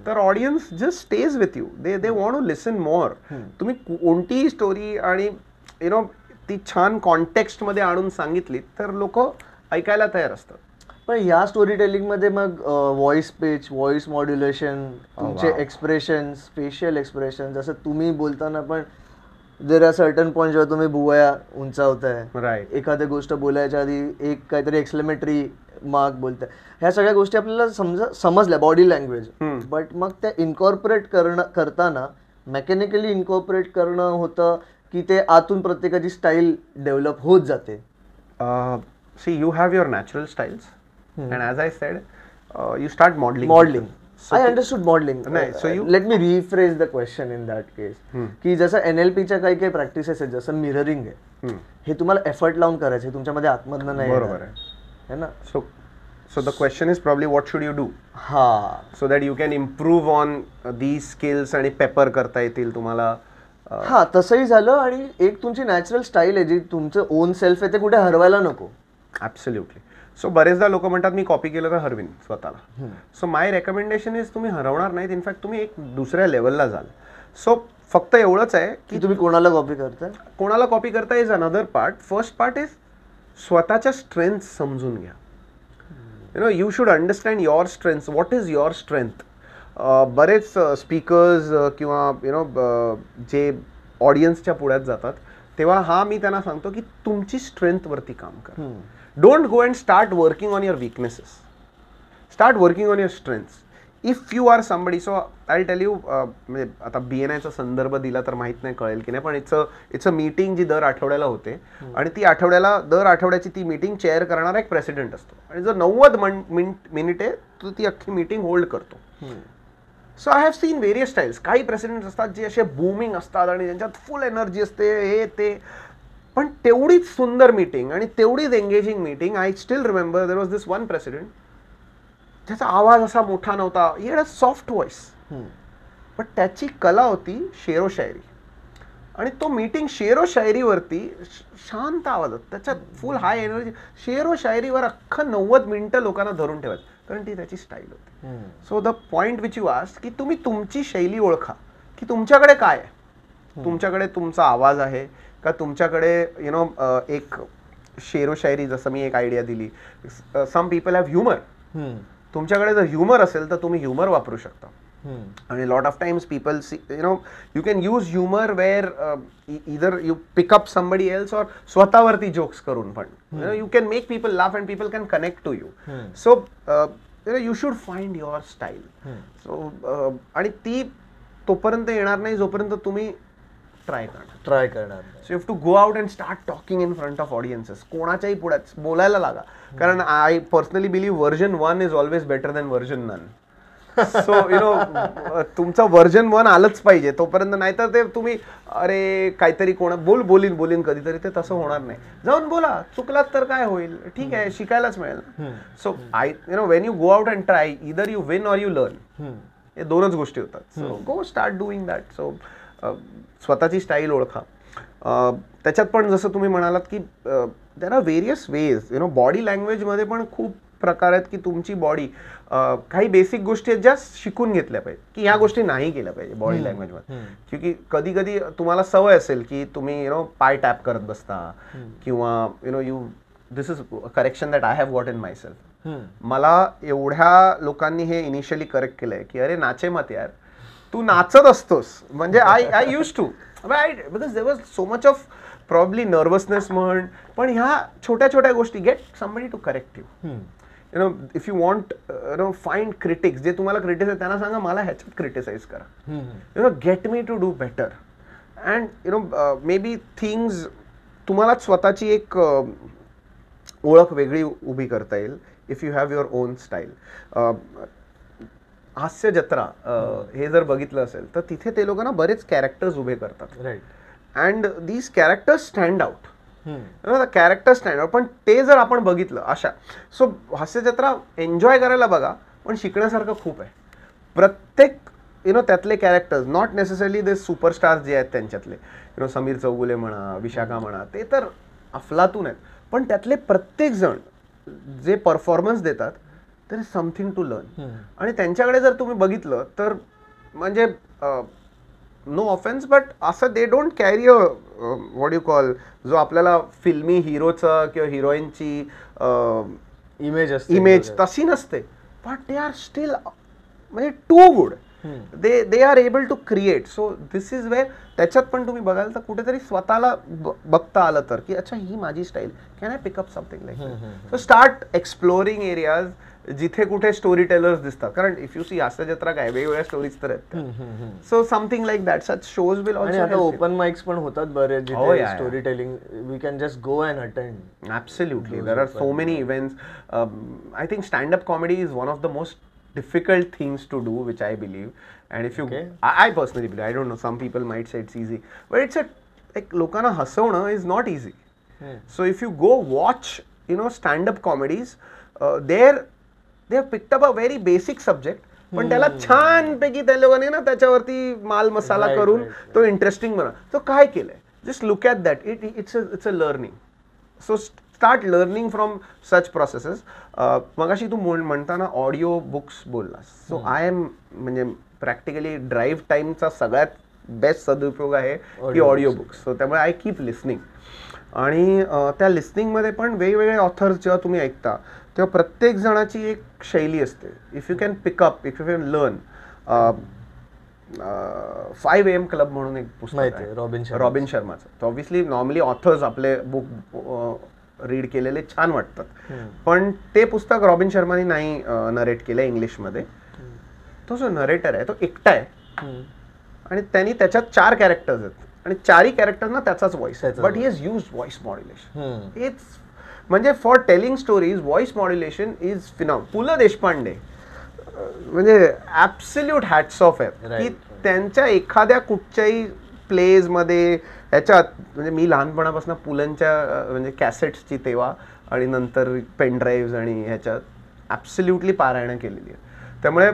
तर audience just stage with you, they want to listen more. तुम्ही कोणतीही स्टोरी आणि ती छान कॉन्टेक्स्ट मध्ये आणून सांगितली तर लोक ऐकायला तयार असतात. पण ह्या स्टोरी टेलिंग मध्ये मग व्हॉइस पिच, व्हॉइस मॉड्युलेशन, तुमचे एक्सप्रेशन, फेशियल एक्सप्रेशन, जसं तुम्ही बोलताना पण देर आर सर्टन पॉइंट जेव्हा तुम्ही बुवया उंचावताय, राईट, एखादी गोष्ट बोलायच्या आधी एक काहीतरी एक्सक्लेमेटरी मार्क बोलताय, ह्या सगळ्या गोष्टी आपल्याला समजल्या बॉडी लँग्वेज. बट मग त्या इन्कॉर्पोरेट करताना मेकॅनिकली इन्कॉर्पोरेट करणं होतं की ते आतून प्रत्येकाची स्टाईल डेव्हलप होत जाते? See, you have your natural styles and as I said, you start modeling. I understood modeling. So let me rephrase the question in that case. की जसं NLPच्या काही काही प्रॅक्टिसेस आहेत, जसं मिररिंग आहे, हे तुम्हाला एफर्ट लावून करायचं, तुमच्यामध्ये आत्मधन नाही. बरोबर आहे ना. So the question is probably what should you do? So that you can improve on these skills आणि पेपर करता येतील तुम्हाला. तसंही झालं. आणि एक तुमची नॅचरल स्टाईल आहे जी तुमचं ओन सेल्फ आहे, ते कुठे हरवायला नको. ऍब्सोल्युटली. सो बरेचदा लोक म्हणतात मी कॉपी केलं तर हरवीन स्वतःला. सो माय रेकमेंडेशन इज तुम्ही हरवणार नाहीत, इनफॅक्ट तुम्ही एक दुसऱ्या लेवलला जाल. सो फक्त एवढंच आहे की तुम्ही कोणाला कॉपी करताय is another part. First part is स्वतःच्या स्ट्रेंथ समजून घ्या. You should understand your strength. What is your strength? बरेच स्पीकर्स किंवा जे ऑडियन्सच्या पुढ्यात जातात तेव्हा मी त्यांना सांगतो की तुमची स्ट्रेंथवरती काम करा. Don't go and start working on your weaknesses. Start working on your strengths. If you are somebody, so I'll tell you, म्हणजे आता BNIचा संदर्भ दिला तर माहित नाही कळेल की नाही, पण इट्स अ मीटिंग जी दर आठवड्याला होते आणि दर आठवड्याची ती मीटिंग चेअर करणारा एक प्रेसिडेंट असतो आणि जर 90 मिनिटे तो ती अख्खी मीटिंग होल्ड करतो. So I have seen various styles. काही प्रेसिडेंट असतात जे असे बूमिंग असतात आणि त्यांच्यात फुल एनर्जी असते, हे ते, पण तेवढीच सुंदर मीटिंग आणि तेवढीच engaging meeting. I still remember there was this one president, त्याचा आवाज असा मोठा नव्हता, he had a soft voice, पण त्याची कला होती शेरो शायरी. आणि तो मीटिंग शेरो शायरीवरती शांत आवाजात, त्याच्यात फुल हाय एनर्जी, शेरो शायरीवर अख्खं 90 मिनिटं लोकांना धरून ठेवायचं, कारण ती त्याची स्टाईल होती. So the point which you asked की तुम्ही तुमची शैली ओळखा, की तुमच्याकडे काय आहे. तुमच्याकडे तुमचा आवाज आहे का, तुमच्याकडे एक शेरो शायरी, जसं मी एक आयडिया दिली, सम पीपल हॅव ह्युमर. तुमच्याकडे जर ह्युमर असेल तर तुम्ही ह्युमर वापरू शकता. आणि lot of times people you can use humour where either you pickup somebody else और स्वतःवरती जोक्स करून पण you can make people laugh and people can connect to you. So you should find your style. So आणि ती तोपर्यंत येणार नाही जोपर्यंत तुम्ही ट्राय करणार. So you have to go out and start talking in front of audiences. कोणाच्याही पुढ्यात बोलायला लागा, कारण I personally believe version 1 is always better than version none. So तुमचं व्हर्जन 1 आलंच पाहिजे तोपर्यंत, नाहीतर ते तुम्ही अरे काहीतरी बोलीन कधीतरी, ते तसं होणार नाही. जाऊन बोला, चुकलात तर काय होईल, ठीक आहे, शिकायलाच मिळेल. So when you go out and try, either you win or you learn. हे दोनच गोष्टी होतात. So go start doing that. So स्वतःची स्टाईल ओळखा. त्याच्यात पण जसं तुम्ही म्हणालात की there are various ways. Body लँग्वेजमध्ये पण खूप प्रकार आहेत की तुमची बॉडी, काही बेसिक गोष्टी आहेत ज्या शिकून घेतल्या पाहिजे, की ह्या गोष्टी नाही केल्या पाहिजे बॉडी लँग्वेजमध्ये. क्योंकि कधी कधी तुम्हाला सवय असेल की तुम्ही पाय टॅप करत बसता, किंवा this is correction that I have got in myself. मला एवढ्या लोकांनी हे इनिशियली करेक्ट केलंय की अरे नाचे मत यार, तू नाचत असतोस. म्हणजे I use to, because there was so much of probably nervousness म्हण, पण ह्या छोट्या छोट्या गोष्टी, get somebody to correct you. If you want find critics, जे तुम्हाला क्रिटिसाइज, त्यांना सांगा मला ह्याच्यात क्रिटिसाइज करा. Get me to do better. And maybe things तुम्हाला स्वतःची एक ओळख वेगळी उभी करता येईल if you have your own style. Hasya Jatra हे जर बघितलं असेल तर तिथे ते लोकांना बरेच कॅरेक्टर्स उभे करतात. Right. And these characters stand out. Character stand out. पण ते जर आपण बघितलं अशा, सो हास्य जत्रा एन्जॉय करायला बघा, पण शिकण्यासारखं खूप आहे. प्रत्येक त्यातले characters, not necessarily they superstars जे आहेत त्यांच्यातले, समीर चौगुले म्हणा, विशाखा म्हणा, ते तर अफलातून आहेत, पण त्यातले प्रत्येक जण जे परफॉर्मन्स देतात there is something to learn. आणि त्यांच्याकडे जर तुम्ही बघितलं तर म्हणजे नो ऑफेन्स बट असं they don't carry a what you call जो आपल्याला फिल्मी हिरोचं किंवा हिरोईनची इमेज तशी नसते, बट दे आर स्टील म्हणजे too good. They are able to create. So this is where त्याच्यात पण तुम्ही बघाल तर कुठेतरी स्वतःला बघता आलं तर की अच्छा ही माझी style, can I pick up something like that. So start exploring areas जिथे कुठे स्टोरी टेलर्स दिसतात, कारण इफ यू सी हास्य जत्रा काय वेगवेगळ्या स्टोरीज तर आहेत. So something like that such shows will also. आता ओपन माइक्स पण होतात बरेच जिथे story telling we can just go and attend. Absolutely, there are so many events. I think stand-up comedy is one of the most difficult things to do, which I believe. And if you, I personally believe, I don't know, some people might say it's easy, but it's like लोकांना हसवणं is not easy. So if you go watch, you know, stand-up comedies, they have picked up a very basic subject, पण त्याला छानपैकी त्या लोकांनी ना त्याच्यावरती माल मसाला करून तो इंटरेस्टिंग बनवा. तो काय केलंय, just look at that. It's a learning. So start learning from such processes. मगाशी तू म्हणताना ऑडिओ बुक्स बोललास. सो आय एम म्हणजे प्रॅक्टिकली ड्राईव्ह टाईमचा सगळ्यात बेस्ट सदुपयोग आहे की ऑडिओ बुक्स. सो त्यामुळे आय कीप लिस्निंग. आणि त्या लिस्निंगमध्ये पण वेगवेगळे ऑथर्स जेव्हा तुम्ही ऐकता तेव्हा प्रत्येक जणाची एक शैली असते. If you can pickup, if you can learn. 5 AM club म्हणून एक पुस्तक आहे रॉबिन शर्माचं. तर ऑब्व्हियसली नॉर्मली ऑथर्स आपले बुक रीड केलेले छान वाटतात, पण ते पुस्तक रॉबिन शर्माने नाही नरेट केलं इंग्लिशमध्ये. तो जो नरेटर आहे तो एकटा आहे आणि त्यांनी त्याच्यात 4 कॅरेक्टर्स आहेत आणि 4ही कॅरेक्टरना त्याचाच व्हॉइस आहे, but he has used voice modulation. It's म्हणजे for telling stories voice modulation is phenomenal. Pu La Deshpande म्हणजे ॲब्सल्यूट हॅट्स ऑफ आहेत की त्यांच्या एखाद्या कुठच्याही प्लेजमध्ये ह्याच्यात म्हणजे मी लहानपणापासून पुलंच्या म्हणजे कॅसेट्सची तेव्हा आणि नंतर पेनड्राईव्ज आणि ह्याच्यात ॲब्सल्युटली पारायण केलेली आहे. त्यामुळे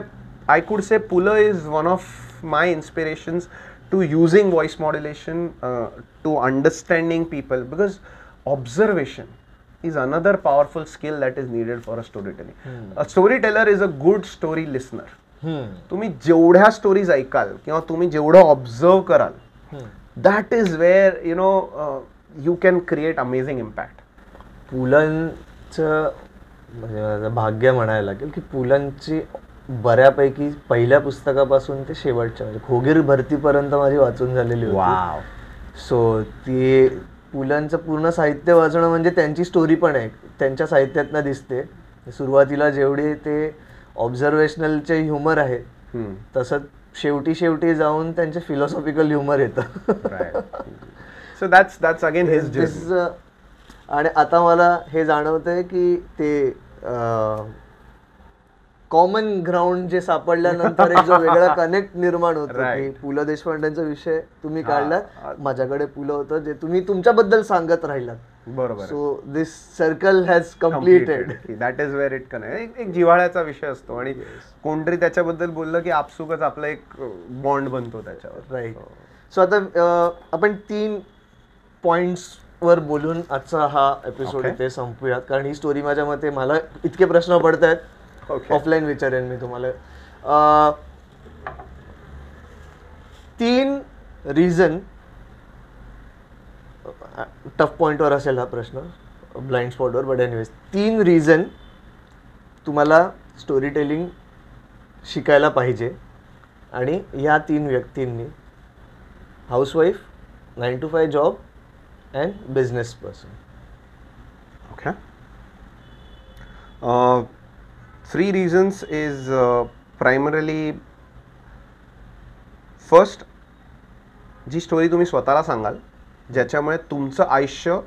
I could say Pu La is one of my inspirations to using voice modulation to understanding people, because observation is another powerful skill that is needed for a storytelling. A storyteller is a good story listener. तुम्ही जेवढ्या stories ऐकाल किंवा तुम्ही जेवढं observe कराल, that is where you know you can create amazing impact. पुलंचं म्हणजे भाग्य म्हणायला लागेल की पुलंची बऱ्यापैकी पहिल्या पुस्तकापासून ते शेवटच्या म्हणजे खोगीर भरतीपर्यंत माझी वाचून झालेली होती. सो ती पुलंचं पूर्ण साहित्य वाचणं म्हणजे त्यांची स्टोरी पण आहे त्यांच्या साहित्यातनं दिसते. सुरुवातीला जेवढे ते ऑब्झर्वेशनलचे ह्युमर आहे तसंच शेवटी जाऊन त्यांचे फिलॉसॉफिकल ह्युमर येतं. So that's again his. आणि आता मला हे जाणवतंय की ते कॉमन ग्राउंड जे सापडल्यानंतर एक जो वेगळा कनेक्ट निर्माण होतो की पु ल देशपांडेंचा विषय तुम्ही काढलात, माझ्याकडे पु ल होतं जे तुम्ही तुमच्याबद्दल सांगत राहिलात. बरोबर. So this circle has completed. That is wear it connect. एक जिव्हाळ्याचा विषय असतो आणि कोणतरी त्याच्याबद्दल बोललं की आपसुकच आपला एक बॉन्ड बनतो त्याच्यावर. राईट. सो आता आपण 3 पॉइंट्सवर बोलून आजचा हा एपिसोड इथे संपूयात, कारण ही स्टोरी माझ्या मते मला इतके प्रश्न पडत आहेत. ऑफलाईन विचारेन मी तुम्हाला. 3 रिझन, टफ पॉइंटवर असेल हा प्रश्न, ब्लाइंड स्पॉटवर, बट एनिवेज 3 रिझन तुम्हाला स्टोरी टेलिंग शिकायला पाहिजे आणि ह्या 3 व्यक्तींनी housewife, 9 to 5 job and business person. Okay. 3 reasons is primarily first, जी स्टोरी तुम्ही स्वतःला सांगाल ज्याच्यामुळे तुमचं आयुष्य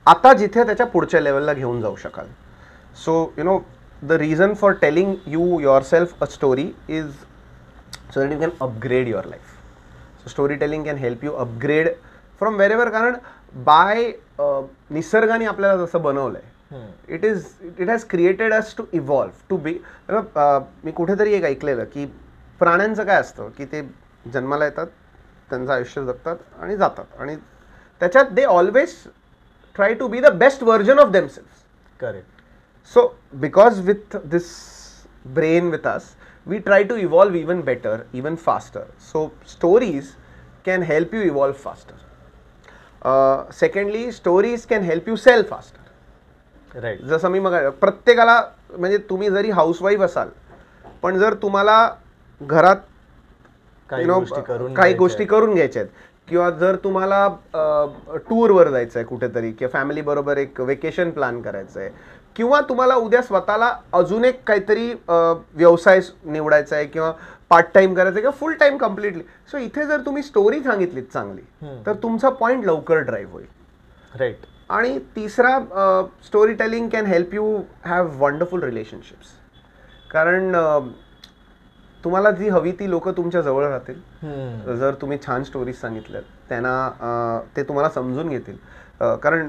आता जिथे त्याच्या पुढच्या लेवलला घेऊन जाऊ शकाल. So you know the reason for telling you yourself a story is so that you can upgrade your life. So story telling can help you upgrade from wherever, कारण बाय निसर्गाने आपल्याला जसं बनवलं आहे, it has created us to evolve to be. मी कुठेतरी एक ऐकलेलं की प्राण्यांचं काय असतं की ते जन्माला येतात, त्यांचं आयुष्य जगतात आणि जातात, आणि त्याच्यात they always try to be the best version of themselves. Correct. So because with this brain with us, we try to evolve even better, even faster. So stories can help you evolve faster. Secondly, stories can help you sell faster. Right. जसं मी मग प्रत्येकाला म्हणजे तुम्ही जरी housewife असाल पण जर तुम्हाला घरात काही you know, गोष्टी करून काही गोष्टी करून घ्यायच्या आहेत किंवा जर तुम्हाला टूरवर जायचं आहे कुठेतरी किंवा फॅमिली बरोबर एक वेकेशन प्लॅन करायचं आहे किंवा तुम्हाला उद्या स्वतःला अजून एक काहीतरी व्यवसाय निवडायचा आहे किंवा पार्ट टाइम करायचं आहे किंवा फुल टाइम कम्प्लिटली. सो इथे जर तुम्ही स्टोरी सांगितलीत चांगली तर तुमचा पॉईंट लवकर ड्राईव्ह होईल. राईट. आणि तिसरा, story telling can help you have wonderful relationships. कारण तुम्हाला जी हवी ती लोक तुमच्या जवळ राहतील जर तुम्ही छान स्टोरीज सांगितल्यात त्यांना, ते तुम्हाला समजून घेतील. कारण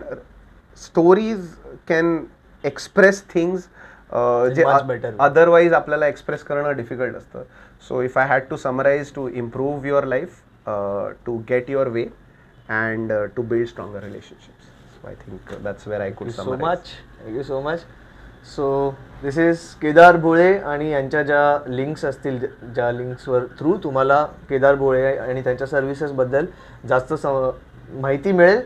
स्टोरीज कॅन एक्सप्रेस थिंग्स जे अदरवाईज आपल्याला एक्सप्रेस करणं डिफिकल्ट असतं. So if I had to summarise to improve your life, to get your way and to build stronger relationships. I think that's where I could summarize. Thank you so much. So this is Kedar Bhole आणि यांच्या ज्या links असतील, ज्या लिंक्सवर through तुम्हाला केदार भोळे आणि त्यांच्या सर्व्हिसेसबद्दल जास्त माहिती मिळेल.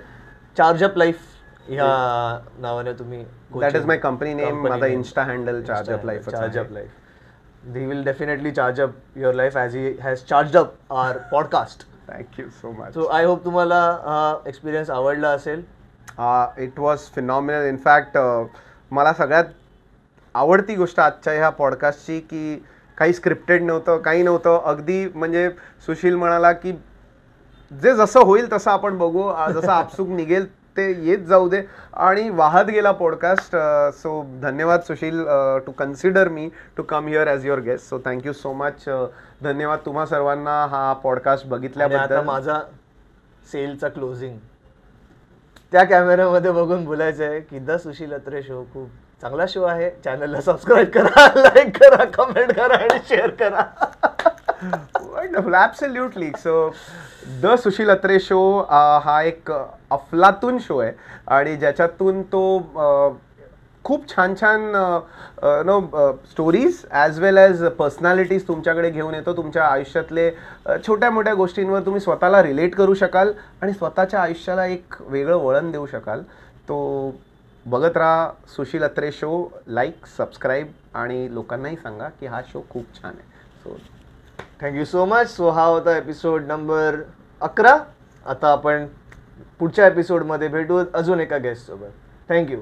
चार्जअप लाईफ ह्या नावाने तुम्ही, that is my company name, माझा Insta handle charge up life. Charge up life. He will definitely charge up your life as he has charged up our podcast. Thank you so much. So I hope तुम्हाला हा experience आवडला असेल. It was phenomenal. In fact मला सगळ्यात आवडती गोष्ट आजच्या ह्या पॉडकास्टची की काही स्क्रिप्टेड नव्हतं, काही नव्हतं. अगदी म्हणजे सुशील म्हणाला की जे जसं होईल तसं आपण बघू, जसं आपसूक निघेल ते येत जाऊ दे, आणि वाहत गेला पॉडकास्ट. सो धन्यवाद Sushil to consider me to come here as your guest. So thank you so much. धन्यवाद तुम्हा सर्वांना हा पॉडकास्ट बघितल्याबद्दल. माझा सेलचा क्लोजिंग त्या कॅमेऱ्यामध्ये बघून बोलायचं आहे की द सुशील अत्रे शो खूप चांगला शो आहे. चॅनलला सबस्क्राईब करा, लाईक करा, कमेंट करा आणि शेअर करा. Wonderful, absolutely. So the Sushil Atre show हा एक अफलातून शो आहे आणि ज्याच्यातून तो खूप छान छान स्टोरीज ॲज वेल ॲज पर्सनॅलिटीज तुमच्याकडे घेऊन येतो. तुमच्या आयुष्यातले छोट्या मोठ्या गोष्टींवर तुम्ही स्वतःला रिलेट करू शकाल आणि स्वतःच्या आयुष्याला एक वेगळं वळण देऊ शकाल. तो बघत राहा Sushil Atre show. Like, subscribe आणि लोकांनाही सांगा की हा शो खूप छान आहे. So thank you so much. So हा होता एपिसोड नंबर 11. आता आपण पुढच्या एपिसोडमध्ये भेटू अजून एका गेस्टसोबत. थँक्यू.